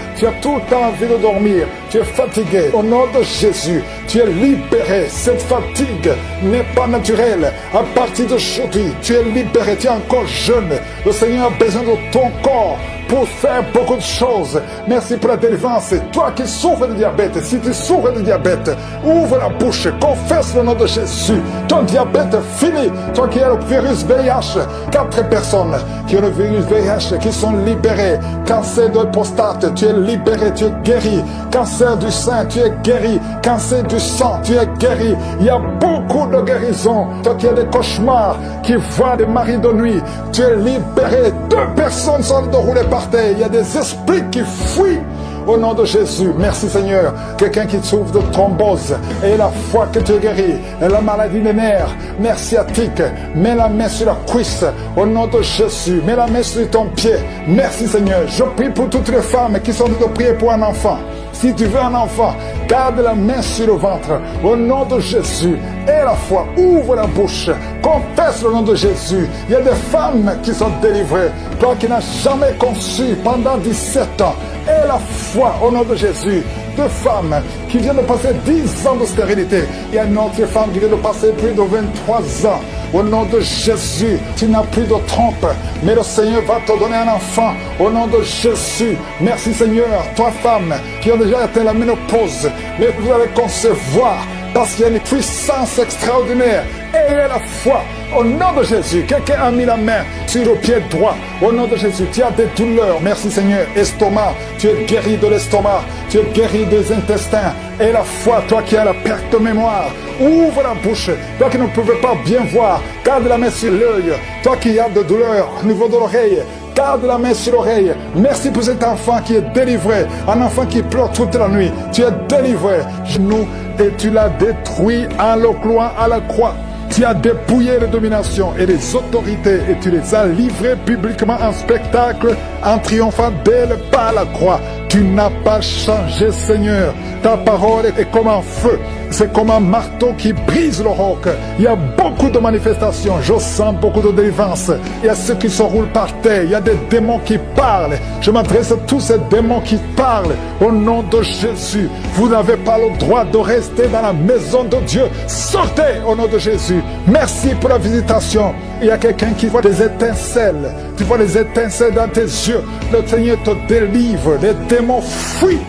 tout le temps envie de dormir, tu es fatigué. Au nom de Jésus, tu es libéré. Cette fatigue n'est pas naturelle. À partir d'aujourd'hui, tu es libéré, tu es encore jeune. Le Seigneur a besoin de ton corps pour faire beaucoup de choses. Merci pour la délivrance. Toi qui souffres de diabète, si tu souffres de diabète, ouvre la bouche, confesse le nom de Jésus. Ton diabète est fini. Toi qui as le virus VIH, 4 personnes qui ont le virus VIH qui sont libérées. Cancer de prostate, tu es libéré, tu es guéri. Cancer du sein, tu es guéri. Cancer du sang, tu es guéri. Il y a beaucoup de guérisons. Toi qui as des cauchemars, qui voient des maris de nuit, tu es libéré. 2 personnes sont déroulées par terre. Il y a des esprits qui fuient. Au nom de Jésus, merci Seigneur. Quelqu'un qui souffre de thrombose et la foi que tu es guéri, et la maladie des nerfs, nerf sciatique, mets la main sur la cuisse. Au nom de Jésus, mets la main sur ton pied. Merci Seigneur. Je prie pour toutes les femmes qui sont de prier pour un enfant. Si tu veux un enfant, garde la main sur le ventre. Au nom de Jésus, et la foi, ouvre la bouche. Confesse le nom de Jésus. Il y a des femmes qui sont délivrées. Toi qui n'as jamais conçu pendant 17 ans. Et la foi au nom de Jésus. 2 femmes qui viennent de passer 10 ans de stérilité. Il y a une autre femme qui vient de passer plus de 23 ans. Au nom de Jésus, tu n'as plus de trompe, mais le Seigneur va te donner un enfant. Au nom de Jésus, merci Seigneur. 3 femmes qui ont déjà atteint la ménopause, mais vous allez concevoir parce qu'il y a une puissance extraordinaire. Et la foi, au nom de Jésus, quelqu'un a mis la main sur le pied droit. Au nom de Jésus, tu as des douleurs. Merci Seigneur. Estomac, tu es guéri de l'estomac. Tu es guéri des intestins. Et la foi, toi qui as la perte de mémoire, ouvre la bouche. Toi qui ne pouvais pas bien voir, garde la main sur l'œil. Toi qui as de douleurs au niveau de l'oreille, garde la main sur l'oreille. Merci pour cet enfant qui est délivré. Un enfant qui pleure toute la nuit. Tu es délivré. Genou, et tu l'as détruit en le clouant à la croix. Tu as dépouillé les dominations et les autorités et tu les as livrées publiquement en spectacle en triomphant d'elles par la croix. Tu n'as pas changé, Seigneur. Ta parole est comme un feu. C'est comme un marteau qui brise le roc. Il y a beaucoup de manifestations. Je sens beaucoup de délivrance. Il y a ceux qui se roulent par terre. Il y a des démons qui parlent. Je m'adresse à tous ces démons qui parlent. Au nom de Jésus, vous n'avez pas le droit de rester dans la maison de Dieu. Sortez au nom de Jésus. Merci pour la visitation. Il y a quelqu'un qui voit des étincelles. Tu vois les étincelles dans tes yeux. Le Seigneur te délivre. Les démons fuient.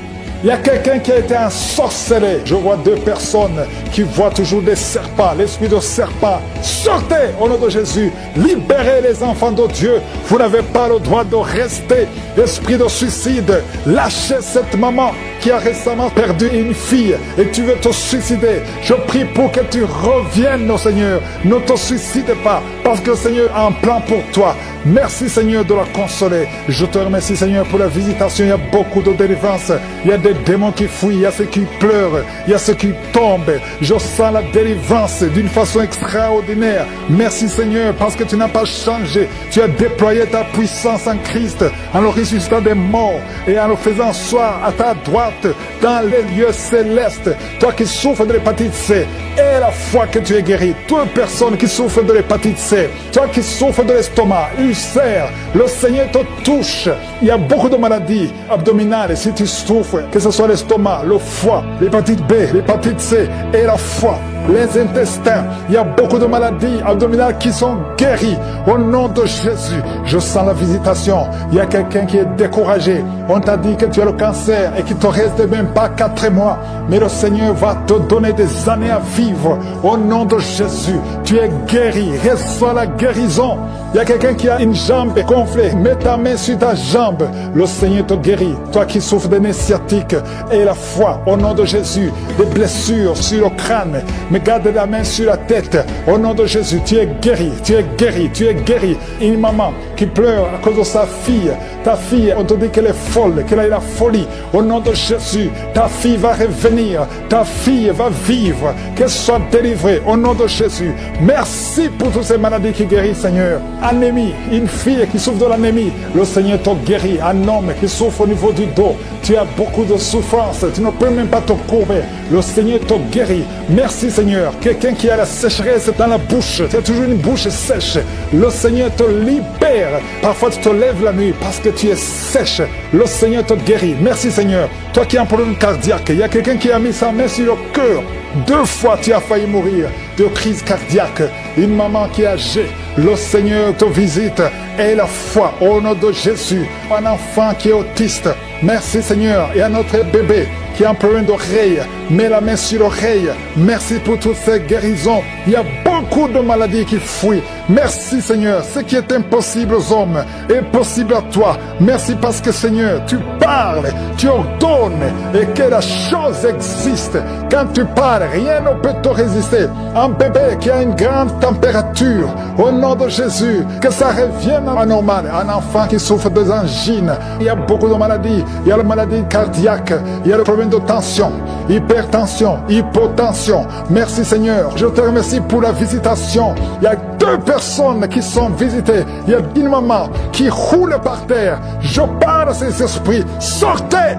Il y a quelqu'un qui a été ensorcelé. Je vois 2 personnes qui voient toujours des serpents, l'esprit de serpent. Sortez au nom de Jésus. Libérez les enfants de Dieu. Vous n'avez pas le droit de rester. Esprit de suicide, lâchez cette maman qui a récemment perdu une fille et tu veux te suicider. Je prie pour que tu reviennes au Seigneur. Ne te suicide pas parce que le Seigneur a un plan pour toi. Merci Seigneur de la consoler. Je te remercie Seigneur pour la visitation. Il y a beaucoup de délivrance. Il y a des démons qui fuient. Il y a ceux qui pleurent. Il y a ceux qui tombent. Je sens la délivrance d'une façon extraordinaire. Merci Seigneur parce que tu n'as pas changé. Tu as déployé ta puissance en Christ en le ressuscitant des morts et en le faisant asseoir à ta droite dans les lieux célestes. Toi qui souffres de l'hépatite C, et la foi que tu es guéri. Toute personne qui souffre de l'hépatite C, toi qui souffres de l'estomac, ulcère, le Seigneur te touche. Il y a beaucoup de maladies abdominales. Si tu souffres, que ce soit l'estomac, le foie, l'hépatite B, l'hépatite C et la foi, les intestins, il y a beaucoup de maladies abdominales qui sont guéries. Au nom de Jésus, je sens la visitation. Il y a quelqu'un qui est découragé. On t'a dit que tu as le cancer et qu'il te reste même pas 4 mois. Mais le Seigneur va te donner des années à vivre. Au nom de Jésus, tu es guéri. Reçois la guérison. Il y a quelqu'un qui a une jambe gonflée. Mets ta main sur ta jambe. Le Seigneur te guérit. Toi qui souffres de nez sciatique et la foi, au nom de Jésus, des blessures sur le crâne. mais garde la main sur la tête. Au nom de Jésus, tu es guéri, tu es guéri, tu es guéri. Une maman qui pleure à cause de sa fille. Ta fille, on te dit qu'elle est folle, qu'elle a la folie. Au nom de Jésus, ta fille va revenir, ta fille va vivre, qu'elle soit délivrée. Au nom de Jésus, merci pour toutes ces maladies qui guérissent, Seigneur. Anémie, une fille qui souffre de l'anémie, le Seigneur t'a guéri. Un homme qui souffre au niveau du dos, tu as beaucoup de souffrance, tu ne peux même pas te courber. Le Seigneur t'a guéri. Merci, Seigneur. Quelqu'un qui a la sécheresse dans la bouche, tu as toujours une bouche sèche, le Seigneur te libère. Parfois tu te lèves la nuit parce que tu es sèche, le Seigneur te guérit. Merci, Seigneur. Toi qui as un problème cardiaque, il y a quelqu'un qui a mis sa main sur le cœur. 2 fois tu as failli mourir de crise cardiaque. Une maman qui est âgée, le Seigneur te visite. Et la foi au nom de Jésus. Un enfant qui est autiste, merci, Seigneur. Et un autre bébé qui a un problème d'oreille, mets la main sur l'oreille. Merci pour toutes ces guérisons. Il y a beaucoup de maladies qui fuient. Merci, Seigneur. Ce qui est impossible aux hommes est possible à toi. Merci parce que, Seigneur, tu parles, tu ordonnes et que la chose existe. Quand tu parles, rien ne peut te résister. Un bébé qui a une grande température, au nom de Jésus, que ça revienne à normal. Un enfant qui souffre des angines. Il y a beaucoup de maladies. Il y a la maladie cardiaque. Il y a le problème de tension, hypertension, hypotension. Merci, Seigneur. Je te remercie pour la visitation. Il y a 2 personnes qui sont visitées. Il y a une maman qui roule par terre. Je parle à ces esprits. Sortez!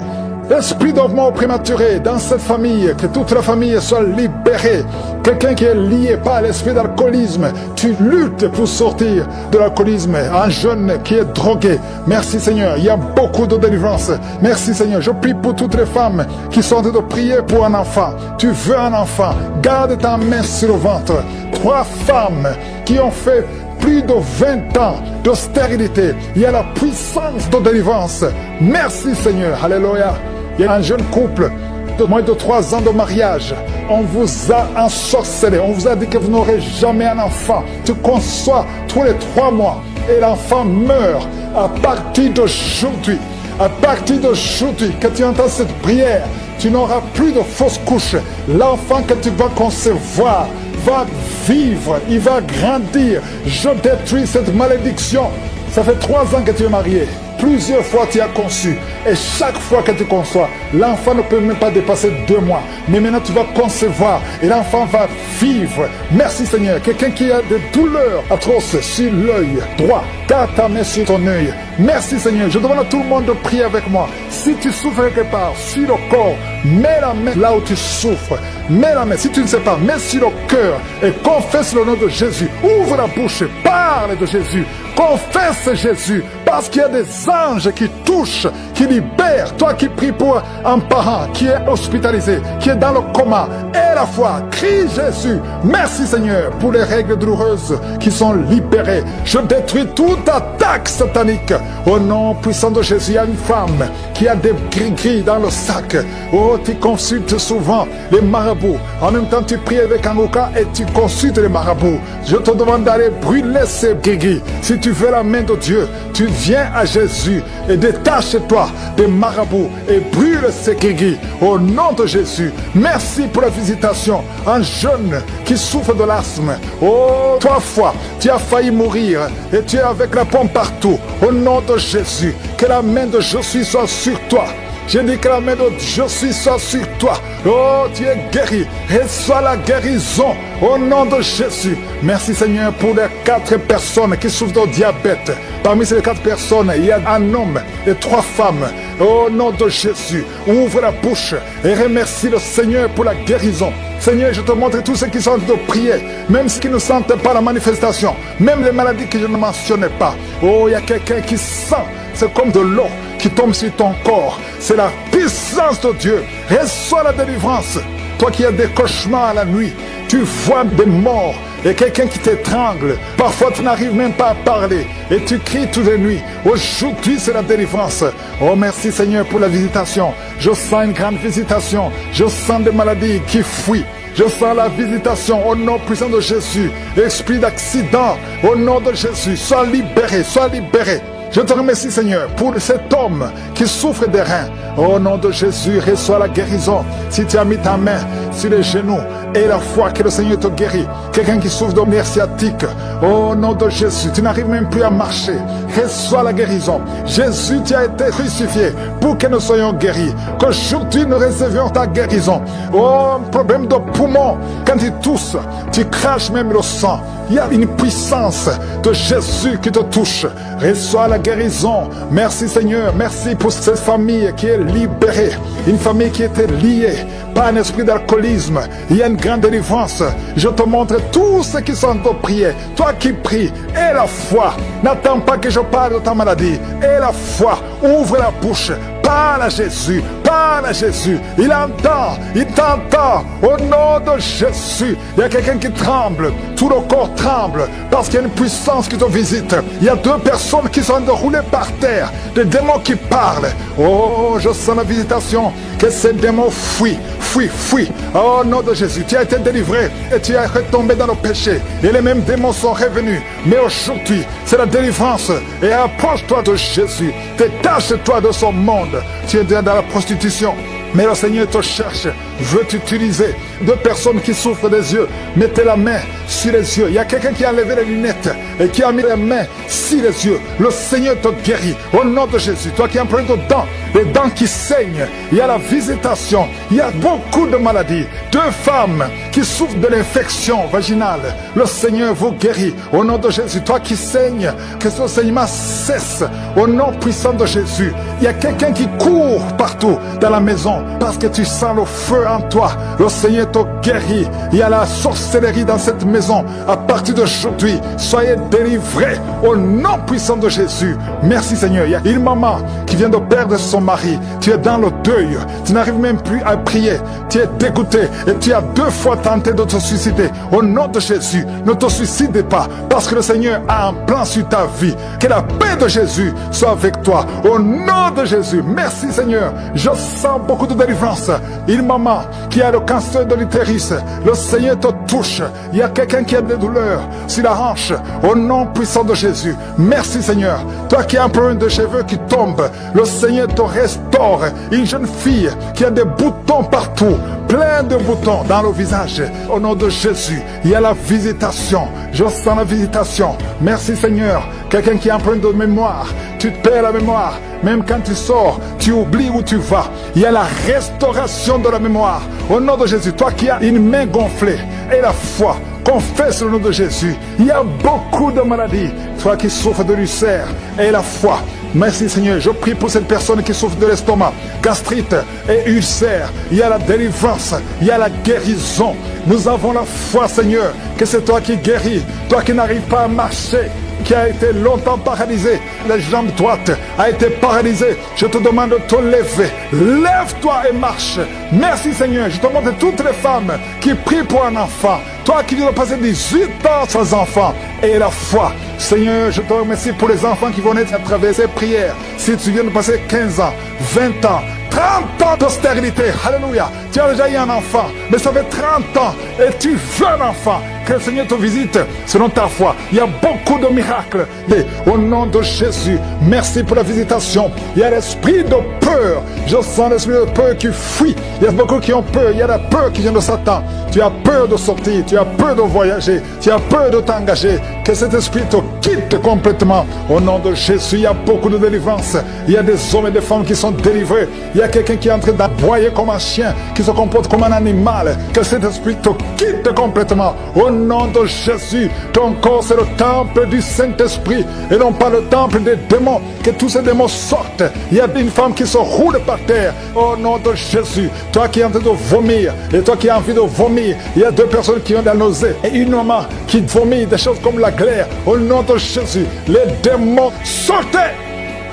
Esprit de mort prématuré dans cette famille, que toute la famille soit libérée. Quelqu'un qui est lié par l'esprit d'alcoolisme, tu luttes pour sortir de l'alcoolisme. Un jeune qui est drogué, merci, Seigneur, il y a beaucoup de délivrance. Merci, Seigneur, je prie pour toutes les femmes qui sont en train de prier pour un enfant. Tu veux un enfant, garde ta main sur le ventre. 3 femmes qui ont fait plus de 20 ans de stérilité, il y a la puissance de délivrance. Merci, Seigneur, alléluia. Il y a un jeune couple de moins de 3 ans de mariage. On vous a ensorcelé. On vous a dit que vous n'aurez jamais un enfant. Tu conçois tous les 3 mois et l'enfant meurt. À partir d'aujourd'hui, à partir d'aujourd'hui, que tu entends cette prière, tu n'auras plus de fausses couches. L'enfant que tu vas concevoir va vivre, il va grandir. Je détruis cette malédiction. Ça fait 3 ans que tu es marié. Plusieurs fois tu as conçu. Et chaque fois que tu conçois, l'enfant ne peut même pas dépasser 2 mois. Mais maintenant tu vas concevoir et l'enfant va vivre. Merci, Seigneur. Quelqu'un qui a des douleurs atroces sur l'œil droit, garde ta main sur ton œil. Merci, Seigneur. Je demande à tout le monde de prier avec moi. Si tu souffres quelque part, sur le corps, mets la main là où tu souffres. Mets la main. Si tu ne sais pas, mets sur le cœur et confesse le nom de Jésus. Ouvre la bouche, parle de Jésus. Confesse Jésus. Parce qu'il y a des anges qui touchent, qui libèrent. Toi qui pries pour un parent qui est hospitalisé, qui est dans le coma, et la foi, crie Jésus. Merci, Seigneur, pour les règles douloureuses qui sont libérées. Je détruis toute attaque satanique. Au nom puissant de Jésus, il y a une femme qui a des gris-gris dans le sac. Oh, tu consultes souvent les marabouts. En même temps, tu pries avec un ouka et tu consultes les marabouts. Je te demande d'aller brûler ces gris-gris. Si tu veux la main de Dieu, tu viens à Jésus et détache-toi des marabouts et brûle ces gris-gris. Au nom de Jésus, merci pour la visitation. Un jeune qui souffre de l'asthme. Oh, 3 fois, tu as failli mourir et tu es avec la pompe partout. Au nom de Jésus, que la main de Jésus soit sur toi. Je dis que la main de Jésus soit sur toi. Oh, tu es guéri. Reçois la guérison au nom de Jésus. Merci, Seigneur, pour les 4 personnes qui souffrent de diabète. Parmi ces 4 personnes, il y a un homme et 3 femmes. Au nom de Jésus, ouvre la bouche et remercie le Seigneur pour la guérison. Seigneur, je te montre tous ceux qui sont en train de prier, même ceux qui ne sentent pas la manifestation, même les maladies que je ne mentionnais pas. Oh, il y a quelqu'un qui sent, c'est comme de l'eau qui tombe sur ton corps. C'est la puissance de Dieu. Reçois la délivrance. Toi qui as des cauchemars la nuit, tu vois des morts et quelqu'un qui t'étrangle. Parfois tu n'arrives même pas à parler et tu cries toutes les nuits. Aujourd'hui c'est la délivrance. Oh, merci, Seigneur, pour la visitation. Je sens une grande visitation. Je sens des maladies qui fuient. Je sens la visitation au nom puissant de Jésus. Esprit d'accident, au nom de Jésus, sois libéré, sois libéré. Je te remercie, Seigneur, pour cet homme qui souffre des reins. Au nom de Jésus, reçois la guérison. Si tu as mis ta main sur les genoux et la foi que le Seigneur te guérit. Quelqu'un qui souffre de nerfs sciatiques, au nom de Jésus, tu n'arrives même plus à marcher. Reçois la guérison. Jésus, tu as été crucifié pour que nous soyons guéris. Qu'aujourd'hui nous recevions ta guérison. Oh, un problème de poumon, quand tu tousses, tu craches même le sang. Il y a une puissance de Jésus qui te touche. Reçois la guérison. Merci Seigneur. Merci pour cette famille qui est libérée. Une famille qui était liée par un esprit d'alcoolisme. Il y a une grande délivrance. Je te montre tous ceux qui sont en prière. Toi qui pries, aie la foi. N'attends pas que je parle de ta maladie. Aie la foi. Ouvre la bouche. Parle à Jésus, parle à Jésus. Il entend, il t'entend. Au nom de Jésus, il y a quelqu'un qui tremble. Tout le corps tremble parce qu'il y a une puissance qui te visite. Il y a 2 personnes qui sont roulées par terre. Des démons qui parlent. Oh, je sens la visitation. Que ces démons fuient, fuient, fuient. Au nom de Jésus, tu as été délivré et tu es retombé dans le péché. Et les mêmes démons sont revenus. Mais aujourd'hui, c'est la délivrance. Et approche-toi de Jésus. Détache-toi de son monde. Tu es dans la prostitution, mais le Seigneur te cherche, veut t'utiliser. 2 personnes qui souffrent des yeux, mettez la main sur les yeux. Il y a quelqu'un qui a enlevé les lunettes et qui a mis les mains sur les yeux. Le Seigneur te guérit au nom de Jésus. Toi qui as plein de dents, les dents qui saignent, il y a la visitation. Il y a beaucoup de maladies. 2 femmes qui souffrent de l'infection vaginale, le Seigneur vous guérit au nom de Jésus. Toi qui saignes, que ce saignement cesse au nom puissant de Jésus. Il y a quelqu'un qui court partout dans la maison parce que tu sens le feu en toi. Le Seigneur te guérit. Il y a la sorcellerie dans cette maison. À partir d'aujourd'hui, soyez délivrés au nom puissant de Jésus. Merci Seigneur. Il y a une maman qui vient de perdre son mari. Tu es dans le deuil. Tu n'arrives même plus à prier. Tu es dégoûté et tu as 2 fois tenté de te suicider. Au nom de Jésus, ne te suicide pas parce que le Seigneur a un plan sur ta vie. Que la paix de Jésus soit avec toi. Au nom de Jésus. Merci Seigneur. Je sens beaucoup de délivrance. Une maman qui a le cancer de l'utérus, le Seigneur te touche. Il y a quelqu'un qui a des douleurs sur la hanche. Au nom puissant de Jésus. Merci Seigneur. Toi qui as un problème de cheveux qui tombent, le Seigneur te restaure. Une jeune fille qui a des boutons partout, plein de boutons dans le visage. Au nom de Jésus, il y a la visitation. Je sens la visitation. Merci Seigneur. Quelqu'un qui a un problème de mémoire, tu te perds la mémoire. Même quand tu sors, tu oublies où tu vas. Il y a la restauration de la mémoire. Au nom de Jésus, toi qui as une main gonflée et la foi, confesse le nom de Jésus. Il y a beaucoup de maladies. Toi qui souffres de l'ulcère et la foi. Merci Seigneur, je prie pour cette personne qui souffre de l'estomac, gastrite et ulcère. Il y a la délivrance, il y a la guérison. Nous avons la foi Seigneur, que c'est toi qui guéris, toi qui n'arrives pas à marcher, qui a été longtemps paralysé, la jambe droite a été paralysée. Je te demande de te lever. Lève-toi et marche. Merci Seigneur. Je te demande toutes les femmes qui prient pour un enfant. Toi qui viens de passer 18 ans sans enfant. Et la foi. Seigneur, je te remercie pour les enfants qui vont naître à travers ces prières. Si tu viens de passer 15 ans, 20 ans, 30 ans de stérilité, alléluia. Tu as déjà eu un enfant, mais ça fait 30 ans et tu veux un enfant. Que le Seigneur te visite selon ta foi. Il y a beaucoup de miracles. Et au nom de Jésus, merci pour la visitation. Il y a l'esprit de peur. Je sens l'esprit de peur qui fuit. Il y a beaucoup qui ont peur. Il y a la peur qui vient de Satan. Tu as peur de sortir. Tu as peur de voyager. Tu as peur de t'engager. Que cet esprit te quitte complètement. Au nom de Jésus, il y a beaucoup de délivrance. Il y a des hommes et des femmes qui sont délivrés. Il y a quelqu'un qui est en train d'aboyer comme un chien, qui se comporte comme un animal. Que cet esprit te quitte complètement. Au nom de Jésus, ton corps c'est le temple du Saint-Esprit et non pas le temple des démons. Que tous ces démons sortent. Il y a une femme qui se roule par terre. Au nom de Jésus, toi qui es en train de vomir et toi qui as envie de vomir, il y a 2 personnes qui ont de la nausée et une maman qui vomit des choses comme la glaire. Au nom de Jésus, les démons sortez.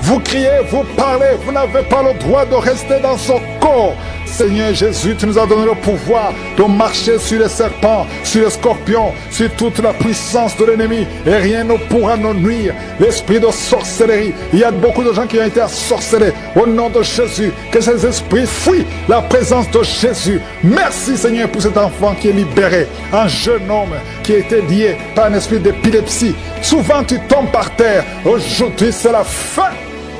Vous criez, vous parlez, vous n'avez pas le droit de rester dans son corps. Seigneur Jésus, tu nous as donné le pouvoir de marcher sur les serpents, sur les scorpions, sur toute la puissance de l'ennemi. Et rien ne pourra nous nuire. L'esprit de sorcellerie, il y a beaucoup de gens qui ont été assorcelés. Au nom de Jésus, que ces esprits fuient la présence de Jésus. Merci Seigneur pour cet enfant qui est libéré. Un jeune homme qui a été lié par un esprit d'épilepsie. Souvent tu tombes par terre. Aujourd'hui c'est la fin.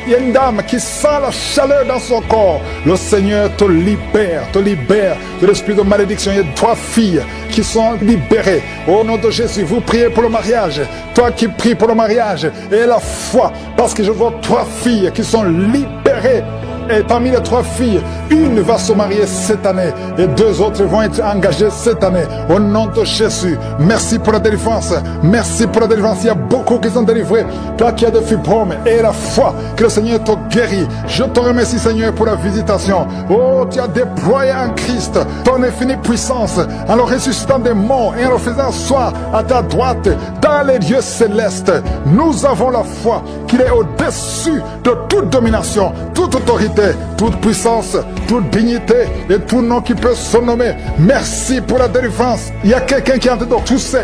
Il y a une dame qui sent la chaleur dans son corps. Le Seigneur te libère de l'esprit de malédiction. Il y a 3 filles qui sont libérées. Au nom de Jésus, vous priez pour le mariage. Toi qui pries pour le mariage, et la foi, parce que je vois 3 filles qui sont libérées. Et parmi les 3 filles, une va se marier cette année et 2 autres vont être engagées cette année. Au nom de Jésus, merci pour la délivrance. Merci pour la délivrance. Il y a beaucoup qui sont délivrés. Toi qui as des fibromes et la foi que le Seigneur te guérit. Je te remercie, Seigneur, pour la visitation. Oh, tu as déployé en Christ ton infinie puissance en le ressuscitant des morts et en le faisant asseoir à ta droite dans les lieux célestes. Nous avons la foi qu'il est au-dessus de toute domination, toute autorité, toute puissance, toute dignité et tout nom qui peut se nommer. Merci pour la délivrance. Il y a quelqu'un qui est en train de tousser.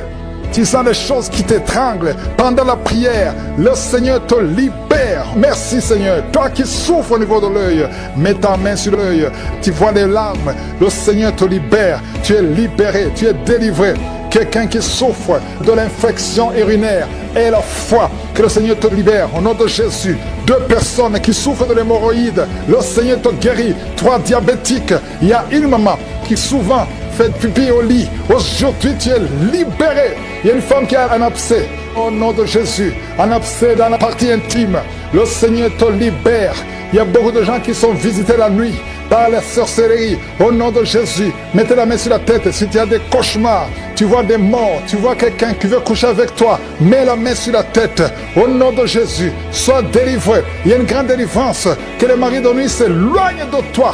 Tu sens des choses qui t'étranglent pendant la prière. Le Seigneur te libère. Merci Seigneur. Toi qui souffres au niveau de l'œil, mets ta main sur l'œil. Tu vois les larmes. Le Seigneur te libère. Tu es libéré. Tu es délivré. Quelqu'un qui souffre de l'infection urinaire, et la foi que le Seigneur te libère au nom de Jésus. 2 personnes qui souffrent de l'hémorroïde, le Seigneur te guérit. 3 diabétiques, il y a une maman qui souvent fait pipi au lit. Aujourd'hui tu es libéré. Il y a une femme qui a un abcès. Au nom de Jésus, un abcès dans la partie intime, le Seigneur te libère. Il y a beaucoup de gens qui sont visités la nuit par la sorcellerie. Au nom de Jésus, mettez la main sur la tête. Si tu as des cauchemars, tu vois des morts, tu vois quelqu'un qui veut coucher avec toi, mets la main sur la tête. Au nom de Jésus, sois délivré. Il y a une grande délivrance. Que les maris de nuit s'éloignent de toi.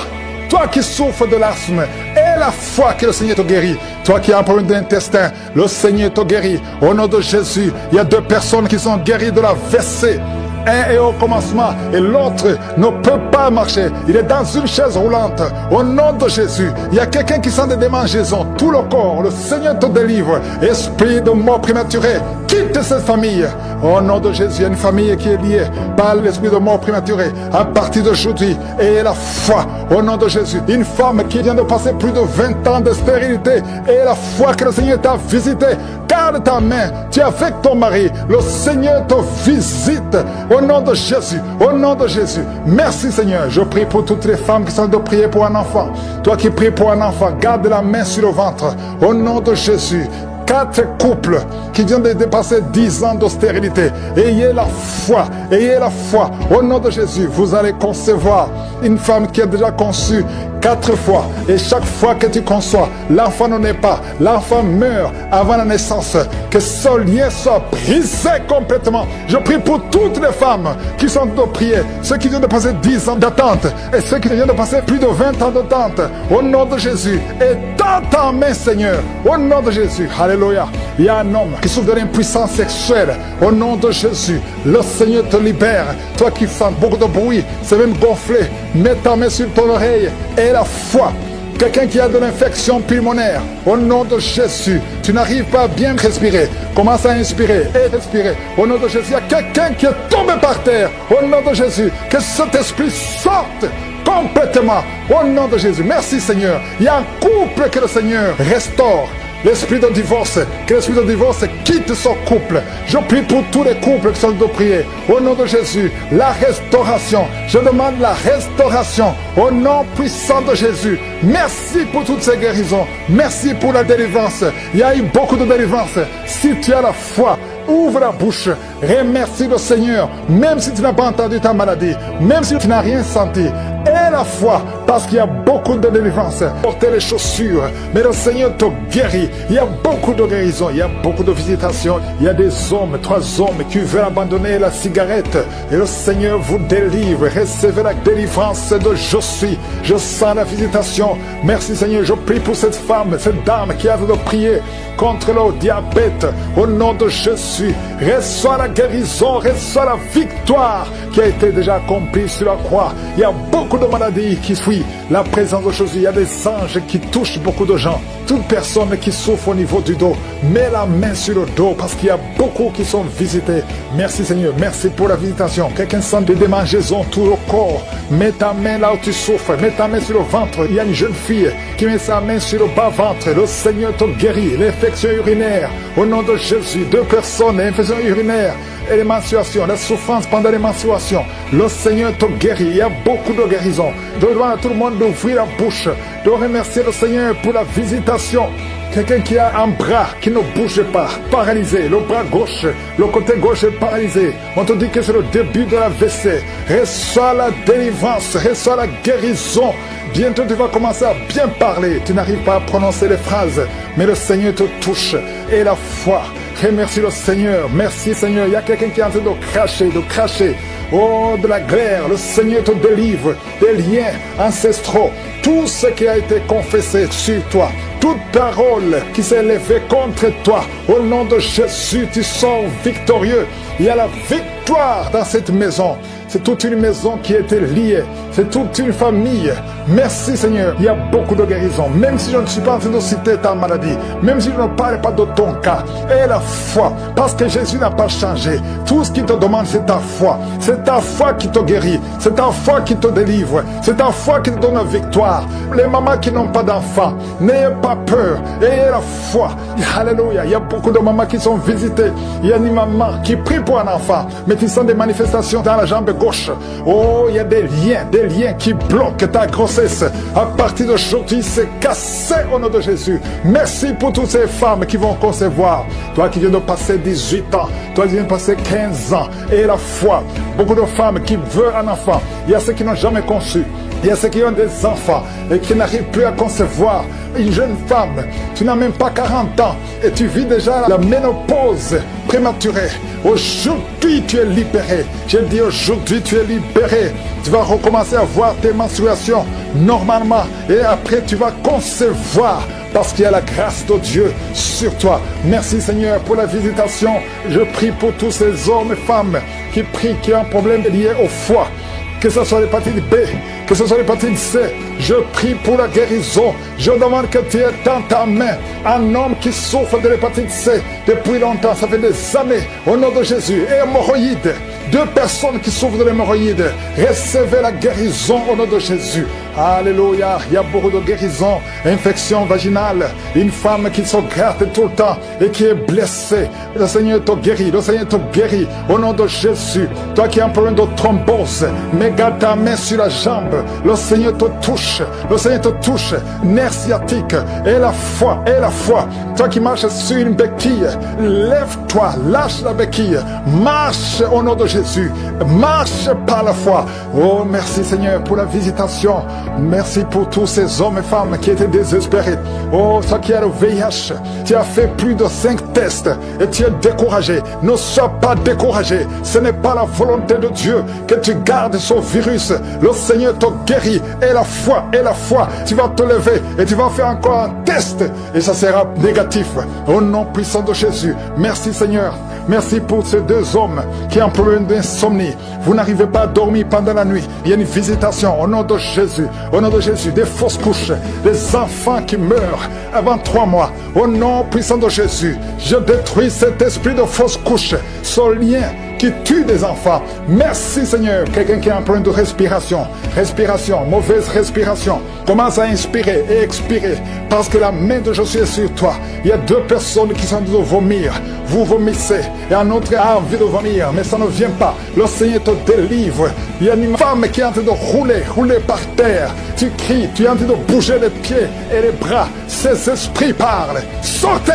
Toi qui souffres de l'asthme, et la foi que le Seigneur te guérit. Toi qui as un problème d'intestin, le Seigneur te guérit. Au nom de Jésus, il y a 2 personnes qui sont guéries de la WC. Un est au commencement et l'autre ne peut pas marcher. Il est dans une chaise roulante. Au nom de Jésus, il y a quelqu'un qui sent des démangeaisons. Tout le corps, le Seigneur te délivre. Esprit de mort prématurée, quitte cette famille. Au nom de Jésus, il y a une famille qui est liée par l'esprit de mort prématurée. À partir d'aujourd'hui, et la foi. Au nom de Jésus, une femme qui vient de passer plus de 20 ans de stérilité. Et la foi que le Seigneur t'a visité. Garde ta main. Tu es avec ton mari. Le Seigneur te visite. Au nom de Jésus, au nom de Jésus. Merci Seigneur. Je prie pour toutes les femmes qui sont de prier pour un enfant. Toi qui pries pour un enfant, garde la main sur le ventre. Au nom de Jésus. 4 couples qui viennent de dépasser 10 ans de stérilité. Ayez la foi, ayez la foi. Au nom de Jésus, vous allez concevoir une femme qui a déjà conçu 4 fois. Et chaque fois que tu conçois, l'enfant ne naît pas. L'enfant meurt avant la naissance. Que ce lien soit brisé complètement. Je prie pour toutes les femmes qui sont de prier. Ceux qui viennent de passer 10 ans d'attente. Et ceux qui viennent de passer plus de 20 ans d'attente. Au nom de Jésus. Et dans ta main, Seigneur. Au nom de Jésus. Alléluia. Il y a un homme qui souffre de l'impuissance sexuelle. Au nom de Jésus. Le Seigneur te libère. Toi qui sens beaucoup de bruit. C'est même gonflé. Mets ta main sur ton oreille. Et la foi. Quelqu'un qui a de l'infection pulmonaire, au nom de Jésus, tu n'arrives pas à bien respirer. Commence à inspirer et respirer. Au nom de Jésus, il y a quelqu'un qui est tombé par terre. Au nom de Jésus, que cet esprit sorte complètement. Au nom de Jésus, merci Seigneur. Il y a un couple que le Seigneur restaure. L'esprit de divorce, que l'esprit de divorce quitte son couple. Je prie pour tous les couples qui sont de prier. Au nom de Jésus, la restauration. Je demande la restauration. Au nom puissant de Jésus. Merci pour toutes ces guérisons. Merci pour la délivrance. Il y a eu beaucoup de délivrance. Si tu as la foi, ouvre la bouche, remercie le Seigneur, même si tu n'as pas entendu ta maladie, même si tu n'as rien senti. Et la foi, parce qu'il y a beaucoup de délivrance. Portez les chaussures, mais le Seigneur te guérit. Il y a beaucoup de guérisons, il y a beaucoup de visitations. Il y a des hommes, 3 hommes qui veulent abandonner la cigarette. Et le Seigneur vous délivre. Recevez la délivrance de je suis. Je sens la visitation. Merci Seigneur, je prie pour cette femme, cette dame qui a de prier contre le diabète. Au nom de Jésus, reçois la guérison, reçois la victoire qui a été déjà accomplie sur la croix. Il y a beaucoup de maladies qui fuient la présence de Jésus. Il y a des anges qui touchent beaucoup de gens. Toute personne qui souffre au niveau du dos, mets la main sur le dos parce qu'il y a beaucoup qui sont visités. Merci Seigneur, merci pour la visitation. Quelqu'un sent des démangeaisons tout le corps. Mets ta main là où tu souffres. Mets ta main sur le ventre. Il y a une jeune fille qui met sa main sur le bas-ventre. Le Seigneur te guérit. L'infection urinaire. Au nom de Jésus. 2 personnes, l'infection urinaire et les menstruations, la souffrance pendant les menstruations. Le Seigneur te guérit. Il y a beaucoup de guérisons. Je demande à tout le monde d'ouvrir la bouche, de remercier le Seigneur pour la visitation. Quelqu'un qui a un bras qui ne bouge pas, paralysé, le bras gauche, le côté gauche est paralysé. On te dit que c'est le début de la WC. Reçois la délivrance, reçois la guérison. Bientôt tu vas commencer à bien parler. Tu n'arrives pas à prononcer les phrases, mais le Seigneur te touche. Et la foi, remercie le Seigneur. Merci Seigneur. Il y a quelqu'un qui est en train de cracher. Oh, de la glaire, le Seigneur te délivre des liens ancestraux. Tout ce qui a été confessé sur toi, toute parole qui s'est élevée contre toi, au nom de Jésus, tu sors victorieux. Il y a la victoire dans cette maison. C'est toute une maison qui a été liée. C'est toute une famille. Merci Seigneur. Il y a beaucoup de guérisons. Même si je ne suis pas en train de citer ta maladie, même si je ne parle pas de ton cas, et la foi, parce que Jésus n'a pas changé. Tout ce qu'il te demande, c'est ta foi. C'est ta foi qui te guérit. C'est ta foi qui te délivre. C'est ta foi qui te donne la victoire. Les mamans qui n'ont pas d'enfants, n'ayez pas peur. Ayez la foi. Alléluia. Il y a beaucoup de mamans qui sont visitées. Il y a une maman qui prie pour un enfant, mais qui sont des manifestations dans la jambe gauche. Oh, il y a des liens qui bloquent ta grossesse. À partir d'aujourd'hui, c'est cassé au nom de Jésus. Merci pour toutes ces femmes qui vont concevoir. Toi qui viens de passer 18 ans, toi qui viens de passer 15 ans, et la foi. Beaucoup de femmes qui veulent un enfant. Il y a ceux qui n'ont jamais conçu. Il y a ceux qui ont des enfants et qui n'arrivent plus à concevoir. Une jeune femme, tu n'as même pas 40 ans et tu vis déjà la ménopause prématurée. Aujourd'hui, tu es libéré. Je dis aujourd'hui, tu es libéré. Tu vas recommencer à voir tes menstruations normalement et après, tu vas concevoir parce qu'il y a la grâce de Dieu sur toi. Merci Seigneur pour la visitation. Je prie pour tous ces hommes et femmes qui prient, qui ont un problème lié au foie. Que ce soit l'hépatite B, que ce soit l'hépatite C, je prie pour la guérison. Je demande que tu aies dans ta main un homme qui souffre de l'hépatite C depuis longtemps, ça fait des années, au nom de Jésus. Et hémorroïdes, 2 personnes qui souffrent de l'hémorroïde, recevez la guérison au nom de Jésus. Alléluia, il y a beaucoup de guérisons, infection vaginale, une femme qui se gratte tout le temps et qui est blessée. Le Seigneur te guérit, le Seigneur te guérit au nom de Jésus. Toi qui as un problème de thrombose, mets ta main sur la jambe, le Seigneur te touche, le Seigneur te touche, nerf sciatique, et la foi. Toi qui marches sur une béquille, lève-toi, lâche la béquille, marche au nom de Jésus, marche par la foi. Oh, merci Seigneur pour la visitation. Merci pour tous ces hommes et femmes qui étaient désespérés. Oh, toi qui as le VIH, tu as fait plus de 5 tests et tu es découragé. Ne sois pas découragé. Ce n'est pas la volonté de Dieu que tu gardes ce virus. Le Seigneur te guérit. Et la foi, tu vas te lever et tu vas faire encore un test et ça sera négatif. Au nom puissant de Jésus. Merci Seigneur. Merci pour ces 2 hommes qui ont un problème d'insomnie. Vous n'arrivez pas à dormir pendant la nuit. Il y a une visitation au nom de Jésus. Au nom de Jésus, des fausses couches, des enfants qui meurent avant 3 mois. Au nom puissant de Jésus, je détruis cet esprit de fausses couches, ce lien qui tue des enfants. Merci Seigneur. Quelqu'un qui a un problème de respiration, mauvaise respiration, commence à inspirer et expirer parce que la main de Jésus est sur toi. Il y a 2 personnes qui sont en train de vomir. Vous vomissez et un autre a envie de vomir, mais ça ne vient pas. Le Seigneur te délivre. Il y a une femme qui est en train de rouler par terre. Tu cries, tu es en train de bouger les pieds et les bras. Ces esprits parlent. Sortez!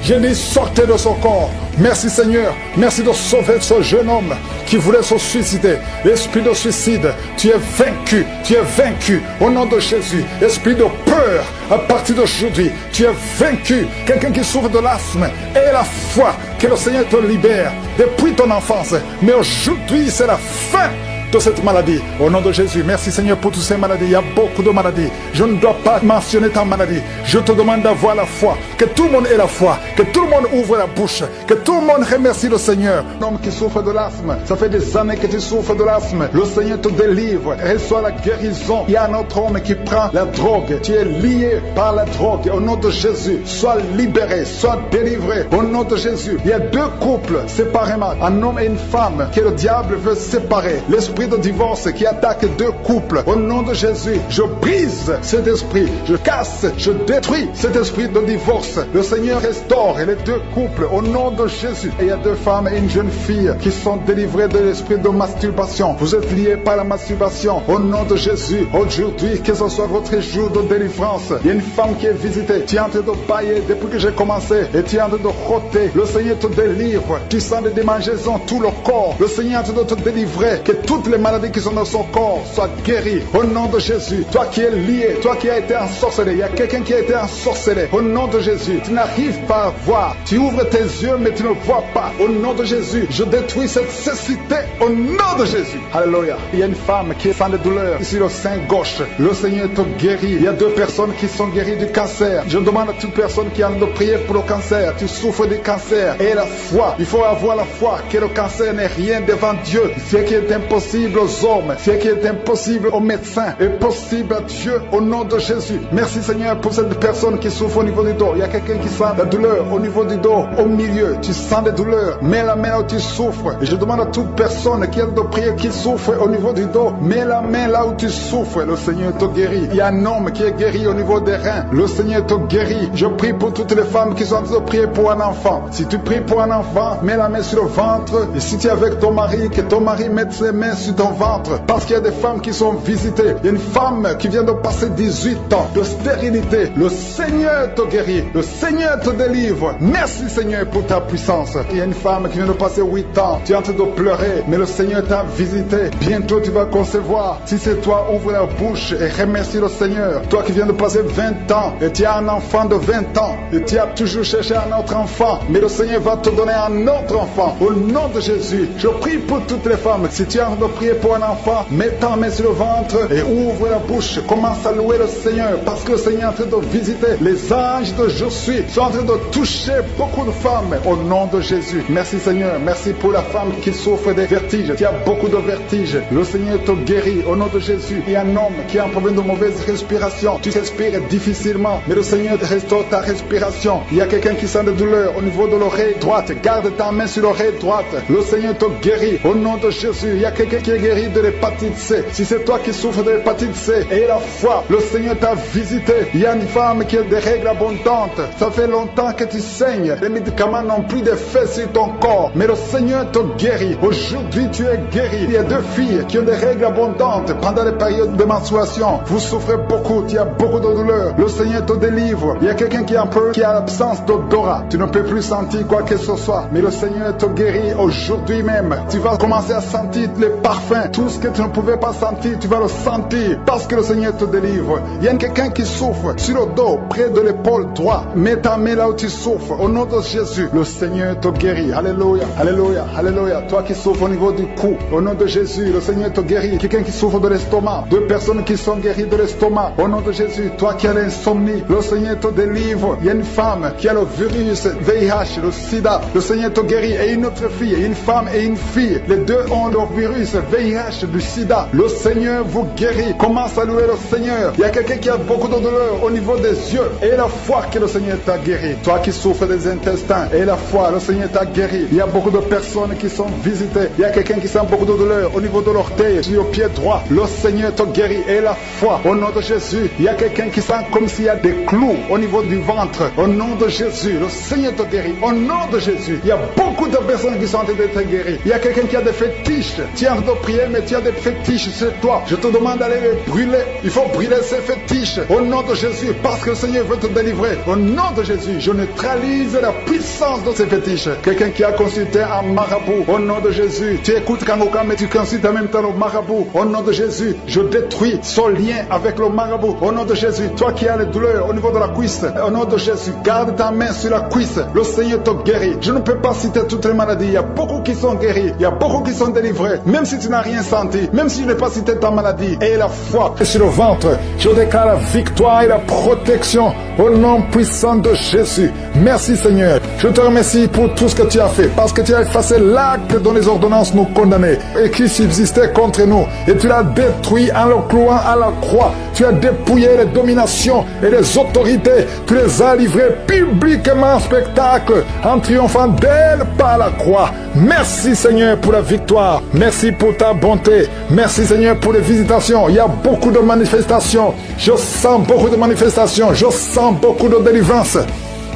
Je dis sortez de son corps. Merci Seigneur. Merci de sauver ce jeune homme qui voulait se suicider. L'esprit de suicide, tu es vaincu. Tu es vaincu au nom de Jésus. Esprit de peur, à partir d'aujourd'hui, tu es vaincu. Quelqu'un qui souffre de l'asthme, et la foi que le Seigneur te libère depuis ton enfance. Mais aujourd'hui, c'est la fin de cette maladie. Au nom de Jésus, merci Seigneur pour toutes ces maladies. Il y a beaucoup de maladies. Je ne dois pas mentionner ta maladie. Je te demande d'avoir la foi. Que tout le monde ait la foi. Que tout le monde ouvre la bouche. Que tout le monde remercie le Seigneur. Un homme qui souffre de l'asthme. Ça fait des années que tu souffres de l'asthme. Le Seigneur te délivre. Reçoit la guérison. Il y a un autre homme qui prend la drogue. Tu es lié par la drogue. Au nom de Jésus, sois libéré. Sois délivré. Au nom de Jésus. Il y a 2 couples séparément. Un homme et une femme que le diable veut séparer. L'esprit esprit de divorce qui attaque deux couples, au nom de Jésus, je brise cet esprit, je casse, je détruis cet esprit de divorce. Le Seigneur restaure les deux couples au nom de Jésus. Et il y a deux femmes et une jeune fille qui sont délivrées de l'esprit de masturbation. Vous êtes liés par la masturbation au nom de Jésus. Aujourd'hui, que ce soit votre jour de délivrance. Il y a une femme qui est visitée, tu es en train de bailler depuis que j'ai commencé et tu es en train de roter. Le Seigneur te délivre, tu sens des démangeaisons tout le corps. Le Seigneur est en train de te délivrer, que toutes les maladies qui sont dans son corps soient guéries au nom de Jésus. Toi qui es lié, toi qui as été ensorcelé, il y a quelqu'un qui a été ensorcelé au nom de Jésus. Tu n'arrives pas à voir, tu ouvres tes yeux mais tu ne vois pas. Au nom de Jésus, je détruis cette cécité au nom de Jésus. Alléluia. Il y a une femme qui est sans de douleur ici le sein gauche. Le Seigneur te guérit. Il y a deux personnes qui sont guéries du cancer. Je demande à toute personne qui a envie de prier pour le cancer. Tu souffres du cancer et la foi. Il faut avoir la foi que le cancer n'est rien devant Dieu. Ce qui est impossible aux hommes, ce qui est impossible aux médecins est possible à Dieu au nom de Jésus. Merci Seigneur pour cette personne qui souffre au niveau du dos. Il y a quelqu'un qui sent la douleur au niveau du dos, au milieu. Tu sens des douleurs. Mets la main là où tu souffres. Et je demande à toute personne qui a de prier, qui souffre au niveau du dos, mets la main là où tu souffres. Le Seigneur te guérit. Il y a un homme qui est guéri au niveau des reins. Le Seigneur te guérit. Je prie pour toutes les femmes qui sont en train de prier pour un enfant. Si tu pries pour un enfant, mets la main sur le ventre. Et si tu es avec ton mari, que ton mari mette ses mains sur ton ventre. Parce qu'il y a des femmes qui sont visitées. Il y a une femme qui vient de passer 18 ans de stérilité. Le Seigneur te guérit. Le Seigneur te délivre. Merci Seigneur pour ta puissance. Il y a une femme qui vient de passer 8 ans. Tu es en train de pleurer, mais le Seigneur t'a visité. Bientôt tu vas concevoir. Si c'est toi, ouvre la bouche et remercie le Seigneur. Toi qui viens de passer 20 ans et tu as un enfant de 20 ans et tu as toujours cherché un autre enfant, mais le Seigneur va te donner un autre enfant. Au nom de Jésus, je prie pour toutes les femmes. Si tu es en train de prier pour un enfant, mets ta main sur le ventre et ouvre la bouche. Commence à louer le Seigneur parce que le Seigneur est en train de visiter. Les anges de Je suis sont en train de toucher beaucoup de femmes au nom de Jésus. Merci Seigneur. Merci pour la femme qui souffre des vertiges. Tu as beaucoup de vertiges. Le Seigneur te guérit au nom de Jésus. Il y a un homme qui a un problème de mauvaise respiration. Tu respires difficilement, mais le Seigneur restaure ta respiration. Il y a quelqu'un qui sent de douleur au niveau de l'oreille droite. Garde ta main sur l'oreille droite. Le Seigneur te guérit au nom de Jésus. Il y a quelqu'un qui est guéri de l'hépatite C. Si c'est toi qui souffres de l'hépatite C et la foi, le Seigneur t'a visité. Il y a une femme qui a des règles abondantes. Ça fait longtemps que tu saignes. Les médicaments n'ont plus d'effet sur ton corps, mais le Seigneur te guérit. Aujourd'hui, tu es guéri. Il y a deux filles qui ont des règles abondantes pendant les périodes de menstruation. Vous souffrez beaucoup, tu as beaucoup de douleur. Le Seigneur te délivre. Il y a quelqu'un qui a l'absence d'odorat. Tu ne peux plus sentir quoi que ce soit, mais le Seigneur te guérit aujourd'hui même. Tu vas commencer à sentir les parfums. Tout ce que tu ne pouvais pas sentir, tu vas le sentir parce que le Seigneur te délivre. Il y a quelqu'un qui souffre sur le dos, près de l'épaule droite. Mets ta main là où tu souffres. Au nom de Jésus, le Seigneur te guérit. Alléluia, alléluia, alléluia. Toi qui souffres au niveau du cou, au nom de Jésus, le Seigneur te guérit. Quelqu'un qui souffre de l'estomac, deux personnes qui sont guéries de l'estomac, au nom de Jésus. Toi qui as l'insomnie, le Seigneur te délivre. Il y a une femme qui a le virus VIH, le sida, le Seigneur te guérit. Et une autre fille, une femme et une fille, les deux ont le virus VIH du sida. Le Seigneur vous guérit. Commence à louer le Seigneur. Il y a quelqu'un qui a beaucoup de douleur au niveau des yeux et la foi que le Seigneur t'a guéri. Toi qui souffres des intestins et la foi, le Seigneur t'a guéri. Il y a beaucoup de personnes qui sont visitées. Il y a quelqu'un qui sent beaucoup de douleur au niveau de l'orteil, sur le pied droit. Le Seigneur te guérit et la foi au nom de Jésus. Il y a quelqu'un qui sent comme s'il y a des clous au niveau du ventre. Au nom de Jésus, le Seigneur te guérit. Au nom de Jésus, il y a beaucoup de personnes qui sont en train d'être guéries. Il y a quelqu'un qui a des fétiches. Tu es en train de prier, mais tu as des fétiches chez toi. Je te demande d'aller les brûler. Il faut brûler ces fétiches au nom de Jésus parce que le Seigneur veut te délivrer. Au nom de Jésus, je neutralise la puissance de ces fétiches. Quelqu'un qui a consulté un marabout, au nom de Jésus, tu écoutes Kangoka, mais tu consultes en même temps le marabout. Au nom de Jésus, je détruis son lien avec le marabout. Au nom de Jésus, toi qui as les douleurs au niveau de la cuisse, au nom de Jésus, garde ta main sur la cuisse. Le Seigneur te guérit. Je ne peux pas citer toutes les maladies. Il y a beaucoup qui sont guéris. Il y a beaucoup qui sont délivrés. Même si tu n'as rien senti, même si je n'ai pas cité ta maladie, et la foi. Et sur le ventre, je déclare la victoire et la protection au nom puissant de Jésus. Merci Seigneur. Je te remercie pour tout ce que tu as fait, parce que tu as effacé l'acte dont les ordonnances nous condamnaient et qui subsistait contre nous. Et tu l'as détruit en le clouant à la croix. Tu as dépouillé les dominations et les autorités. Tu les as livrées publiquement en spectacle, en triomphant d'elles par la croix. Merci Seigneur pour la victoire. Merci pour ta bonté. Merci Seigneur pour les visitations. Il y a beaucoup de manifestations. Je sens beaucoup de manifestations. Je sens beaucoup de délivrance.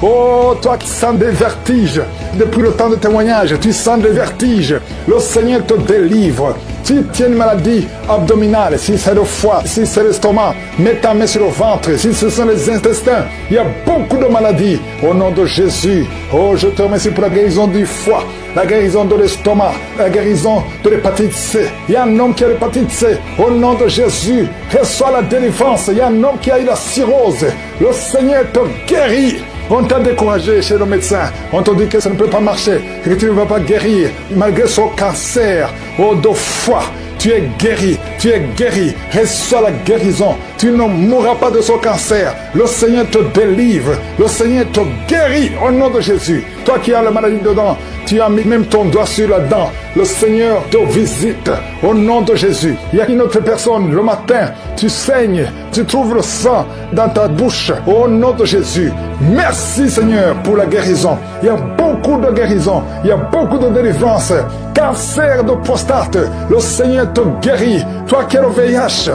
Oh, toi qui sens des vertiges, depuis le temps de témoignage, tu sens des vertiges. Le Seigneur te délivre. Si tu as une maladie abdominale, si c'est le foie, si c'est l'estomac, mets ta main sur le ventre. Si ce sont les intestins, il y a beaucoup de maladies. Au nom de Jésus, oh, je te remercie pour la guérison du foie, la guérison de l'estomac, la guérison de l'hépatite C. Il y a un homme qui a l'hépatite C. Au nom de Jésus, reçois la délivrance. Il y a un homme qui a eu la cirrhose. Le Seigneur te guérit. On t'a découragé chez le médecin. On t'a dit que ça ne peut pas marcher, que tu ne vas pas guérir. Malgré son cancer, de foie, tu es guéri. Tu es guéri. Reçois la guérison. Tu ne mourras pas de son cancer. Le Seigneur te délivre. Le Seigneur te guérit au nom de Jésus. Toi qui as la maladie dedans, tu as mis même ton doigt sur la dent. Le Seigneur te visite au nom de Jésus. Il y a une autre personne, le matin, tu saignes, tu trouves le sang dans ta bouche au nom de Jésus. Merci Seigneur pour la guérison. Il y a beaucoup de guérison, il y a beaucoup de délivrance. Cancer de prostate, le Seigneur te guérit. Toi qui as le VIH,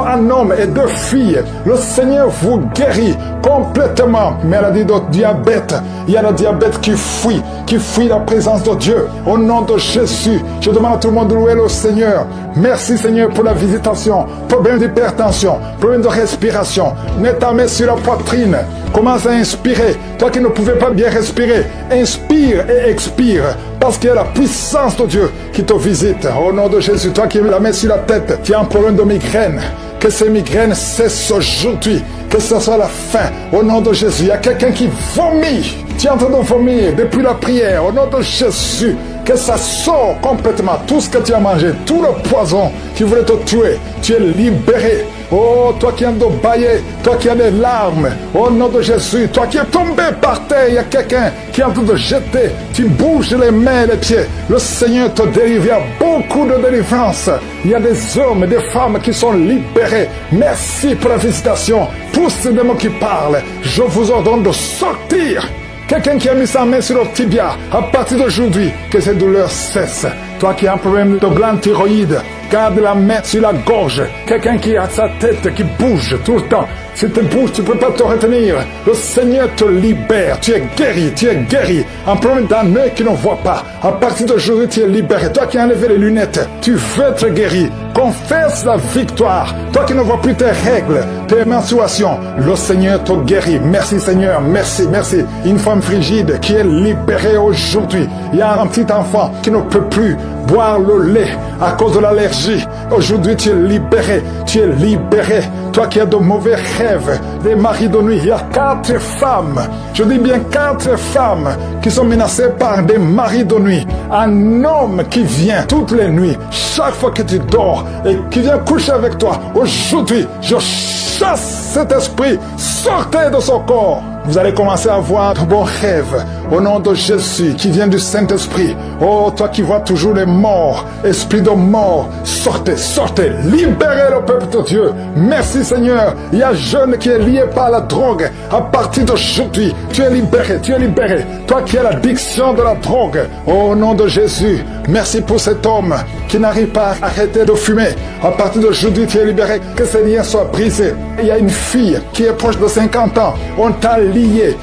un homme et 2 filles, le Seigneur vous guérit complètement. Maladie de diabète, il y a le diabète qui fuit la présence de Dieu. Au nom de Jésus, je demande à tout le monde de louer le Seigneur. Merci Seigneur pour la visitation. Problème d'hypertension, problème de respiration. Mets ta main sur la poitrine. Commence à inspirer. Toi qui ne pouvais pas bien respirer, inspire et expire. Parce qu'il y a la puissance de Dieu qui te visite. Au nom de Jésus, toi qui mets la main sur la tête, tu as un problème de migraine. Que ces migraines cessent aujourd'hui. Que ce soit la fin. Au nom de Jésus, il y a quelqu'un qui vomit. Tu es en train de vomir depuis la prière. Au nom de Jésus, que ça sort complètement. Tout ce que tu as mangé, tout le poison qui voulait te tuer, tu es libéré. Oh, toi qui as de bailler, toi qui as des larmes, au nom de Jésus, toi qui es tombé par terre, il y a quelqu'un qui est en train de jeter, tu bouges les mains et les pieds. Le Seigneur te délivre, il y a beaucoup de délivrance. Il y a des hommes et des femmes qui sont libérés. Merci pour la visitation. Tous ces démons qui parlent, je vous ordonne de sortir. Quelqu'un qui a mis sa main sur le tibia, à partir d'aujourd'hui, que ces douleurs cessent. Toi qui as un problème de glande thyroïde, garde la main sur la gorge. Quelqu'un qui a sa tête qui bouge tout le temps. Si tu bouges, tu ne peux pas te retenir. Le Seigneur te libère. Tu es guéri, tu es guéri. Un problème d'un œil qui ne voit pas. À partir d'aujourd'hui, tu es libéré. Toi qui as enlevé les lunettes, tu veux être guéri. Confesse la victoire. Toi qui ne vois plus tes règles, tes menstruations, le Seigneur te guérit. Merci Seigneur, merci, merci. Une femme frigide qui est libérée aujourd'hui. Il y a un petit enfant qui ne peut plus boire le lait à cause de l'allergie. Aujourd'hui, tu es libéré. Tu es libéré. Toi qui as de mauvais rêves, des maris de nuit. Il y a 4 femmes, je dis bien 4 femmes qui sont menacées par des maris de nuit. Un homme qui vient toutes les nuits, chaque fois que tu dors, et qui vient coucher avec toi. Aujourd'hui, je chasse cet esprit. Sortez de son corps. Vous allez commencer à voir de bons rêves au nom de Jésus qui vient du Saint-Esprit. Oh, toi qui vois toujours les morts, esprit de mort, sortez, sortez, libérez le peuple de Dieu. Merci Seigneur. Il y a un jeune qui est lié par la drogue. À partir d'aujourd'hui, tu es libéré, tu es libéré. Toi qui as l'addiction de la drogue, au nom de Jésus, merci pour cet homme qui n'arrive pas à arrêter de fumer. À partir d'aujourd'hui, tu es libéré. Que ces liens soient brisés. Il y a une fille qui est proche de 50 ans. On t'a lié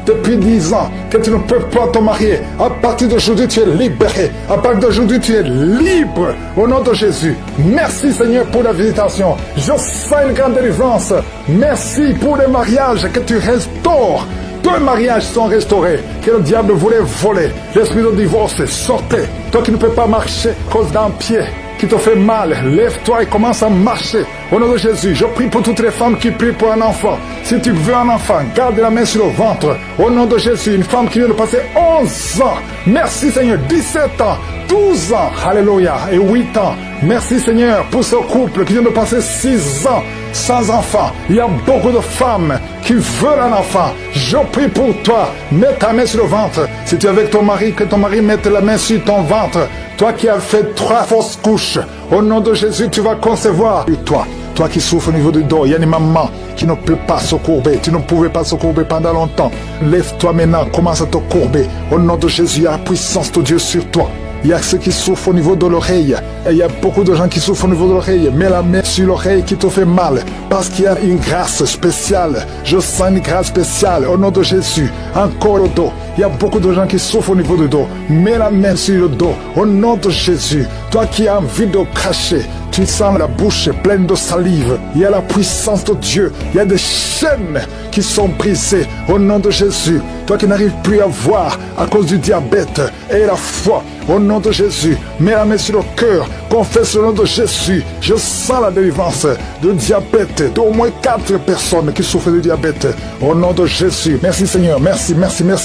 depuis 10 ans, que tu ne peux pas te marier. À partir d'aujourd'hui, tu es libéré. À partir d'aujourd'hui, tu es libre. Au nom de Jésus. Merci Seigneur pour la visitation. Je sens une grande délivrance. Merci pour les mariages que tu restaures. 2 mariages sont restaurés, que le diable voulait voler. L'esprit de divorce, sortez. Toi qui ne peux pas marcher à cause d'un pied qui te fait mal, lève-toi et commence à marcher. Au nom de Jésus, je prie pour toutes les femmes qui prient pour un enfant. Si tu veux un enfant, garde la main sur le ventre. Au nom de Jésus, une femme qui vient de passer 11 ans. Merci Seigneur, 17 ans, 12 ans, alléluia, et 8 ans. Merci Seigneur pour ce couple qui vient de passer 6 ans sans enfant. Il y a beaucoup de femmes qui veulent un enfant, je prie pour toi. Mets ta main sur le ventre. Si tu es avec ton mari, que ton mari mette la main sur ton ventre. Toi qui as fait 3 fausses couches, au nom de Jésus, tu vas concevoir. Et toi qui souffres au niveau du dos, il y a une maman qui ne peut pas se courber. Tu ne pouvais pas se courber pendant longtemps. Lève-toi maintenant, commence à te courber. Au nom de Jésus, il y a la puissance de Dieu sur toi. Il y a ceux qui souffrent au niveau de l'oreille. Et il y a beaucoup de gens qui souffrent au niveau de l'oreille. Mets la main sur l'oreille qui te fait mal. Parce qu'il y a une grâce spéciale. Je sens une grâce spéciale au nom de Jésus. Encore le dos. Il y a beaucoup de gens qui souffrent au niveau du dos. Mets la main sur le dos. Au nom de Jésus. Toi qui as envie de cracher. Tu sens la bouche pleine de salive. Il y a la puissance de Dieu. Il y a des chaînes qui sont brisées au nom de Jésus. Toi qui n'arrives plus à voir à cause du diabète et la foi. Au nom de Jésus, mets la main sur le cœur, confesse le nom de Jésus. Je sens la délivrance de diabète, d'au moins 4 personnes qui souffrent de diabète. Au nom de Jésus, merci Seigneur, merci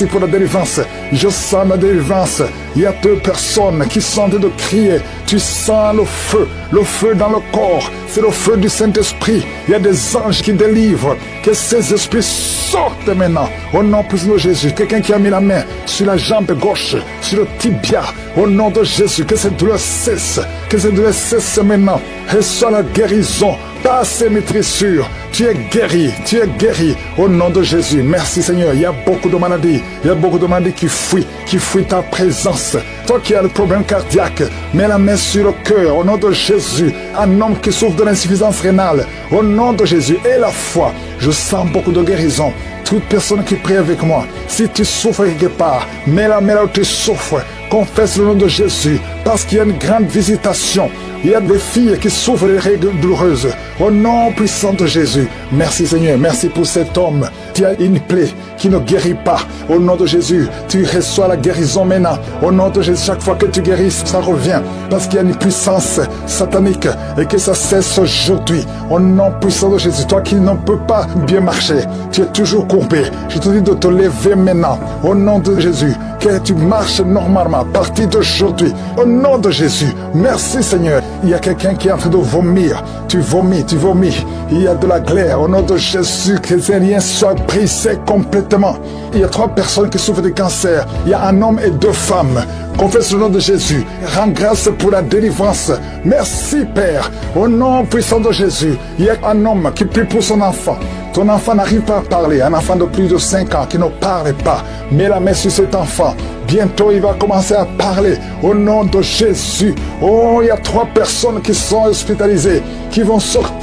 pour la délivrance. Je sens la délivrance. Il y a 2 personnes qui sont en train de crier. Tu sens le feu dans le corps. C'est le feu du Saint-Esprit. Il y a des anges qui délivrent. Que ces esprits sortent maintenant. Au nom puissant de Jésus, quelqu'un qui a mis la main sur la jambe gauche, sur le tibia. Au nom de Jésus, que cette douleur cesse. Que cette douleur cesse maintenant. Reçois la guérison. Par ces maîtrissures, tu es guéri au nom de Jésus. Merci Seigneur. Il y a beaucoup de maladies. Il y a beaucoup de maladies qui fuient ta présence. Toi qui as le problème cardiaque, mets la main sur le cœur au nom de Jésus. Un homme qui souffre de l'insuffisance rénale, au nom de Jésus. Et la foi, je sens beaucoup de guérison. Toute personne qui prie avec moi, si tu souffres quelque part, mets la main là où tu souffres. Confesse le nom de Jésus, parce qu'il y a une grande visitation. Il y a des filles qui souffrent des règles douloureuses. Au nom puissant de Jésus. Merci Seigneur, merci pour cet homme. Tu as une plaie qui ne guérit pas. Au nom de Jésus, tu reçois la guérison maintenant. Au nom de Jésus, chaque fois que tu guéris, ça revient. Parce qu'il y a une puissance satanique et que ça cesse aujourd'hui. Au nom puissant de Jésus, toi qui ne peux pas bien marcher, tu es toujours courbé. Je te dis de te lever maintenant. Au nom de Jésus, que tu marches normalement à partir d'aujourd'hui. Au nom de Jésus, merci Seigneur. Il y a quelqu'un qui est en train de vomir. Tu vomis. Il y a de la glaire. Au nom de Jésus, que ces liens soient brisés complètement. Il y a 3 personnes qui souffrent de cancer. Il y a un homme et 2 femmes. Confesse le nom de Jésus. Rends grâce pour la délivrance. Merci Père. Au nom puissant de Jésus, il y a un homme qui prie pour son enfant. Ton enfant n'arrive pas à parler. Un enfant de plus de 5 ans qui ne parle pas. Mets la main sur cet enfant. Bientôt, il va commencer à parler au nom de Jésus. Oh, il y a 3 personnes qui sont hospitalisées, qui vont sortir.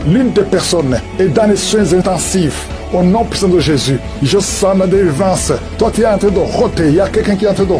L'une des personnes est dans les soins intensifs. Au nom puissant de Jésus, je sens la délivrance. Toi, tu es en train de roter. Il y a quelqu'un qui est en train de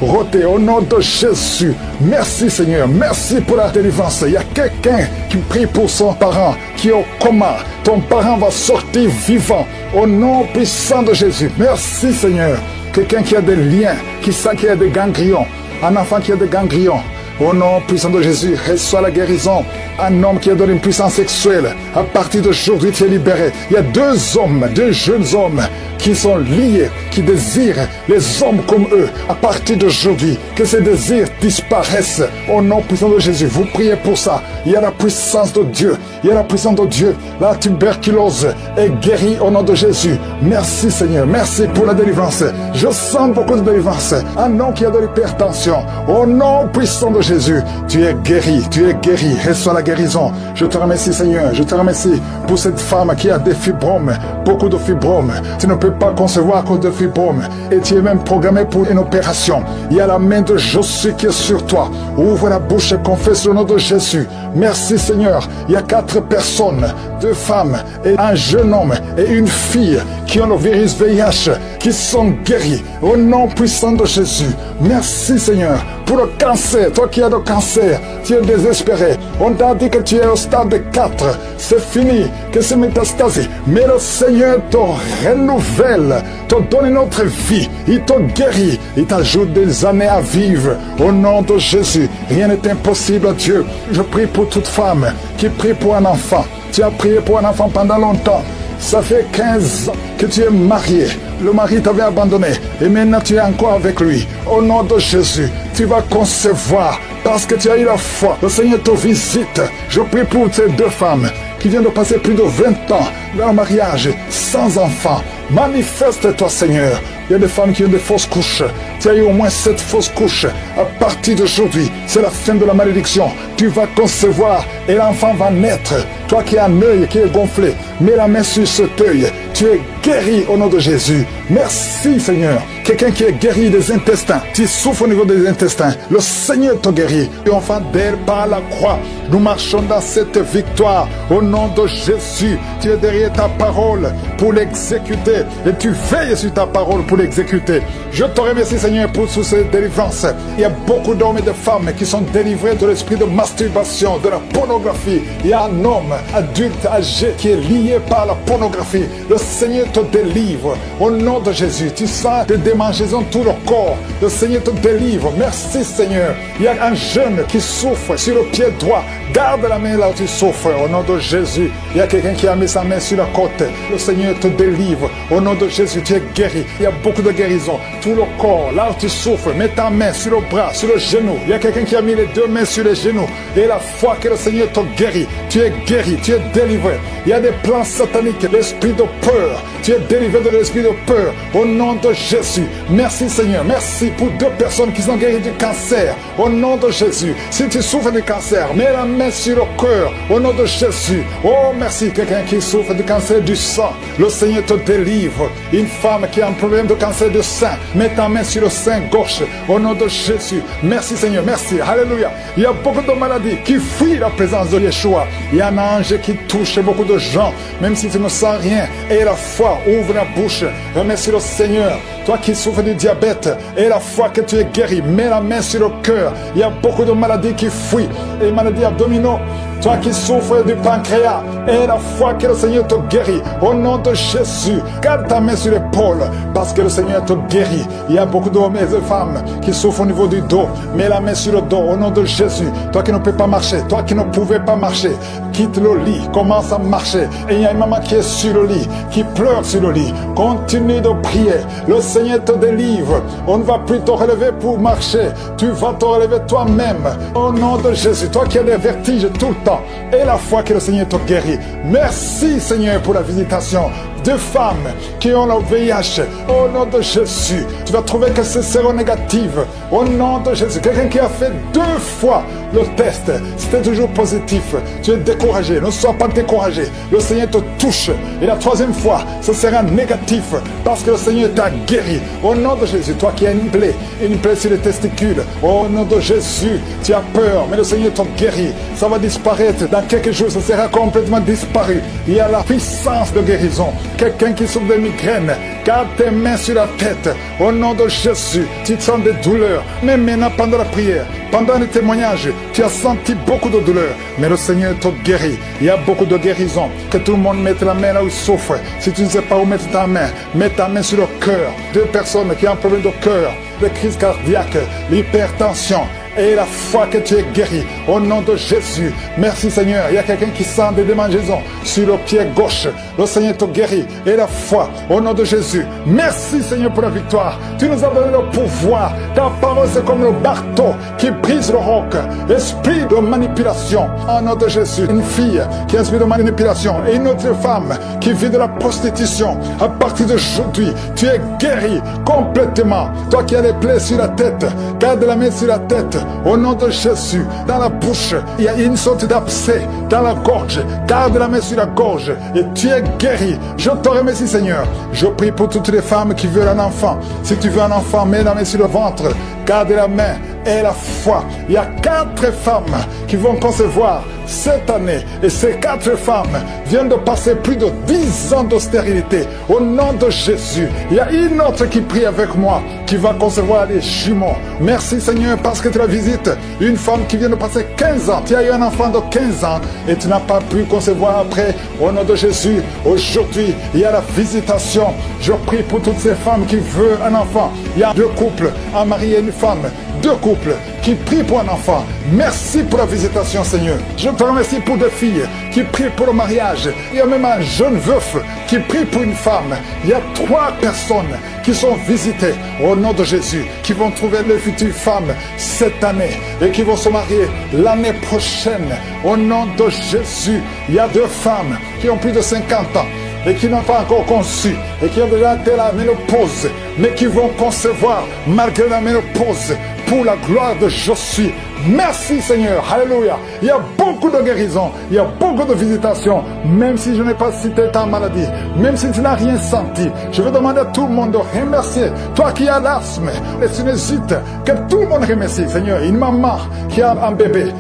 roter au nom de Jésus. Merci Seigneur, merci pour la délivrance. Il y a quelqu'un qui prie pour son parent qui est au coma. Ton parent va sortir vivant au nom puissant de Jésus. Merci Seigneur. Quelqu'un qui a des liens, qui sent qu'il y a des ganglions. Un enfant qui a des ganglions. Au nom puissant de Jésus, reçois la guérison. Un homme qui a donné une puissance sexuelle. À partir d'aujourd'hui, tu es libéré. Il y a 2 hommes, 2 jeunes hommes qui sont liés, qui désirent les hommes comme eux. À partir d'aujourd'hui, que ces désirs disparaissent. Au nom puissant de Jésus, vous priez pour ça. Il y a la puissance de Dieu. Il y a la puissance de Dieu. La tuberculose est guérie au nom de Jésus. Merci Seigneur. Merci pour la délivrance. Je sens beaucoup de délivrance. Un homme qui a de l'hypertension. Au nom puissant de Jésus, tu es guéri. Tu es guéri. Reçois la guérison. Je te remercie Seigneur. Je te remercie pour cette femme qui a des fibromes. Beaucoup de fibromes. Tu ne peux pas concevoir à cause de fibromes. Et tu es même programmé pour une opération. Il y a la main de Jésus qui est sur toi. Ouvre la bouche et confesse le nom de Jésus. Merci Seigneur. Il y a 4 personnes, 2 femmes et un jeune homme et une fille qui ont le virus VIH, qui sont guéris au nom puissant de Jésus. Merci Seigneur pour le cancer. Toi qui as le cancer, tu es désespéré. On t'a dit que tu es au stade 4. C'est fini, que c'est métastasé. Mais le Seigneur te renouvelle, te donne une autre vie. Il te guérit. Il t'ajoute des années à vivre. Au nom de Jésus, rien n'est impossible à Dieu. Je prie pour toute femme qui prie pour un enfant. Tu as prié pour un enfant pendant longtemps. Ça fait 15 ans que tu es marié. Le mari t'avait abandonné et maintenant tu es encore avec lui. Au nom de Jésus, tu vas concevoir parce que tu as eu la foi. Le Seigneur te visite. Je prie pour ces 2 femmes qui vient de passer plus de 20 ans dans le mariage, sans enfant. Manifeste-toi, Seigneur. Il y a des femmes qui ont des fausses couches. Tu as eu au moins 7 fausses couches. À partir d'aujourd'hui, c'est la fin de la malédiction. Tu vas concevoir et l'enfant va naître. Toi qui as un œil qui est gonflé, mets la main sur cet œil. Tu es guéri au nom de Jésus. Merci, Seigneur. Quelqu'un qui est guéri des intestins, tu souffres au niveau des intestins. Le Seigneur te guérit. Et enfin, derrière par la croix, nous marchons dans cette victoire au nom de Jésus. Tu es derrière ta parole pour l'exécuter et tu veilles sur ta parole pour l'exécuter. Je te remercie, Seigneur, pour toutes ces délivrances. Il y a beaucoup d'hommes et de femmes qui sont délivrés de l'esprit de masturbation, de la pornographie. Il y a un homme adulte âgé qui est lié par la pornographie. Le Seigneur te délivre au nom de Jésus. Tu sens des démangeaisons tout le corps. Le Seigneur te délivre. Merci, Seigneur. Il y a un jeune qui souffre sur le pied droit. Garde la main là où tu souffres au nom de Jésus. Il y a quelqu'un qui a mis sa main sur la côte. Le Seigneur te délivre au nom de Jésus. Tu es guéri. Il y a beaucoup de guérison. Tout le corps, là où tu souffres, mets ta main sur le bras, sur le genou. Il y a quelqu'un qui a mis les 2 mains sur les genoux. Et la foi que le Seigneur te guérit. Tu es guéri, tu es délivré. Il y a des plans sataniques, l'esprit de peur. Tu es délivré de l'esprit de peur au nom de Jésus. Merci, Seigneur. Merci pour 2 personnes qui sont guéries du cancer au nom de Jésus. Si tu souffres du cancer, mets la main sur le cœur au nom de Jésus. Oh, merci. Quelqu'un qui souffre du cancer du sang, le Seigneur te délivre. Une femme qui a un problème de cancer du sein, mets ta main sur le sein gauche au nom de Jésus. Merci, Seigneur. Merci. Alléluia. Il y a beaucoup de maladies qui fuient la présence de Yeshua. Il y a un ange qui touche beaucoup de gens, même si tu ne sens rien. Et la foi, ouvre la bouche. Remercie le Seigneur. Toi qui souffres du diabète, et la foi que tu es guéri, mets la main sur le cœur. Il y a beaucoup de maladies qui fuient, les maladies abdominaux. Toi qui souffres du pancréas, et la foi que le Seigneur te guérit, au nom de Jésus, garde ta main sur l'épaule, parce que le Seigneur te guérit. Il y a beaucoup d'hommes et de femmes qui souffrent au niveau du dos. Mets la main sur le dos, au nom de Jésus. Toi qui ne peux pas marcher, toi qui ne pouvais pas marcher, quitte le lit, commence à marcher. Et il y a une maman qui est sur le lit, qui pleure sur le lit. Continue de prier. Le Seigneur te délivre. On ne va plus te relever pour marcher. Tu vas te relever toi-même. Au nom de Jésus, toi qui as des vertiges tout le temps, et la foi que le Seigneur te guérit. Merci, Seigneur, pour la visitation de femmes qui ont le VIH. Au nom de Jésus, tu vas trouver que c'est séronégatif. Au nom de Jésus, quelqu'un qui a fait 2 fois le test, c'était toujours positif. Tu es découragé. Ne sois pas découragé. Le Seigneur te touche. Et la 3e fois, ce sera négatif parce que le Seigneur t'a guéri. Au nom de Jésus, toi qui as une plaie sur les testicules, au nom de Jésus, tu as peur, mais le Seigneur te guérit. Ça va disparaître. Dans quelques jours, ça sera complètement disparu. Il y a la puissance de guérison. Quelqu'un qui souffre de migraine, garde tes mains sur la tête. Au nom de Jésus, tu sens des douleurs. Mais maintenant, pendant la prière, pendant le témoignage, tu as senti beaucoup de douleurs. Mais le Seigneur te guérit. Il y a beaucoup de guérison. Que tout le monde mette la main là où il souffre. Si tu ne sais pas où mettre ta main, mets ta main sur le cœur. 2 personnes qui ont un problème de cœur, de crise cardiaque, l'hypertension. Et la foi que tu es guéri au nom de Jésus. Merci, Seigneur. Il y a quelqu'un qui sent des démangeaisons sur le pied gauche. Le Seigneur te guérit. Et la foi au nom de Jésus. Merci, Seigneur, pour la victoire. Tu nous as donné le pouvoir. Ta parole, c'est comme le marteau qui brise le roc. Esprit de manipulation au nom de Jésus. Une fille qui a un esprit de manipulation et une autre femme qui vit de la prostitution. À partir d'aujourd'hui, tu es guéri complètement. Toi qui as les plaies sur la tête, garde la main sur la tête. Au nom de Jésus, dans la bouche, il y a une sorte d'abcès. Dans la gorge, garde la main sur la gorge et tu es guéri. Je te remercie, Seigneur. Je prie pour toutes les femmes qui veulent un enfant. Si tu veux un enfant, mets la main sur le ventre. Garde la main et la foi. Il y a 4 femmes qui vont concevoir cette année. Et ces 4 femmes viennent de passer plus de 10 ans d'austérité. Au nom de Jésus, il y a une autre qui prie avec moi, qui va concevoir les jumeaux. Merci, Seigneur, parce que tu la visites. Une femme qui vient de passer 15 ans. Tu as eu un enfant de 15 ans et tu n'as pas pu concevoir après. Au nom de Jésus, aujourd'hui, il y a la visitation. Je prie pour toutes ces femmes qui veulent un enfant. Il y a 2 couples, un mari et une femme. deux couples qui prient pour un enfant. Merci pour la visitation, Seigneur. Je te remercie pour des filles qui prient pour le mariage. Il y a même un jeune veuf qui prie pour une femme. Il y a 3 personnes qui sont visitées au nom de Jésus, qui vont trouver leur future femme cette année et qui vont se marier l'année prochaine. Au nom de Jésus, il y a 2 femmes qui ont plus de 50 ans et qui n'ont pas encore conçu et qui ont déjà atteint la ménopause, mais qui vont concevoir malgré la ménopause pour la gloire de Jésus. Merci Seigneur, alléluia. Il y a beaucoup de guérisons, il y a beaucoup de visitations, même si je n'ai pas cité ta maladie, même si tu n'as rien senti. Je veux demander à tout le monde de remercier, toi qui as l'asthme, les sinusites, que tout le monde remercie Seigneur. Une maman qui a un bébé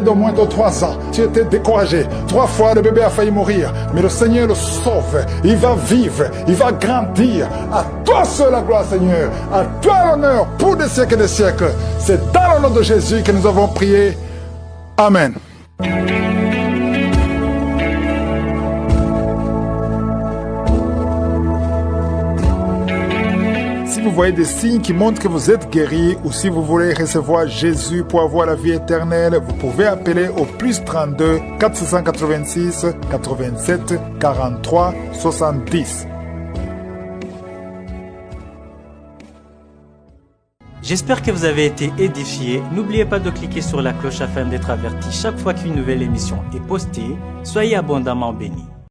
de moins de 3 ans, tu étais découragé, 3 fois le bébé a failli mourir, mais le Seigneur le sauve, il va vivre, il va grandir. À toi seul la gloire Seigneur, à toi l'honneur pour des siècles et des siècles. C'est dans le nom de Jésus que nous avons prié. Amen. Si vous voyez des signes qui montrent que vous êtes guéri ou si vous voulez recevoir Jésus pour avoir la vie éternelle, vous pouvez appeler au +32 486 87 43 70. J'espère que vous avez été édifiés. N'oubliez pas de cliquer sur la cloche afin d'être averti chaque fois qu'une nouvelle émission est postée. Soyez abondamment bénis.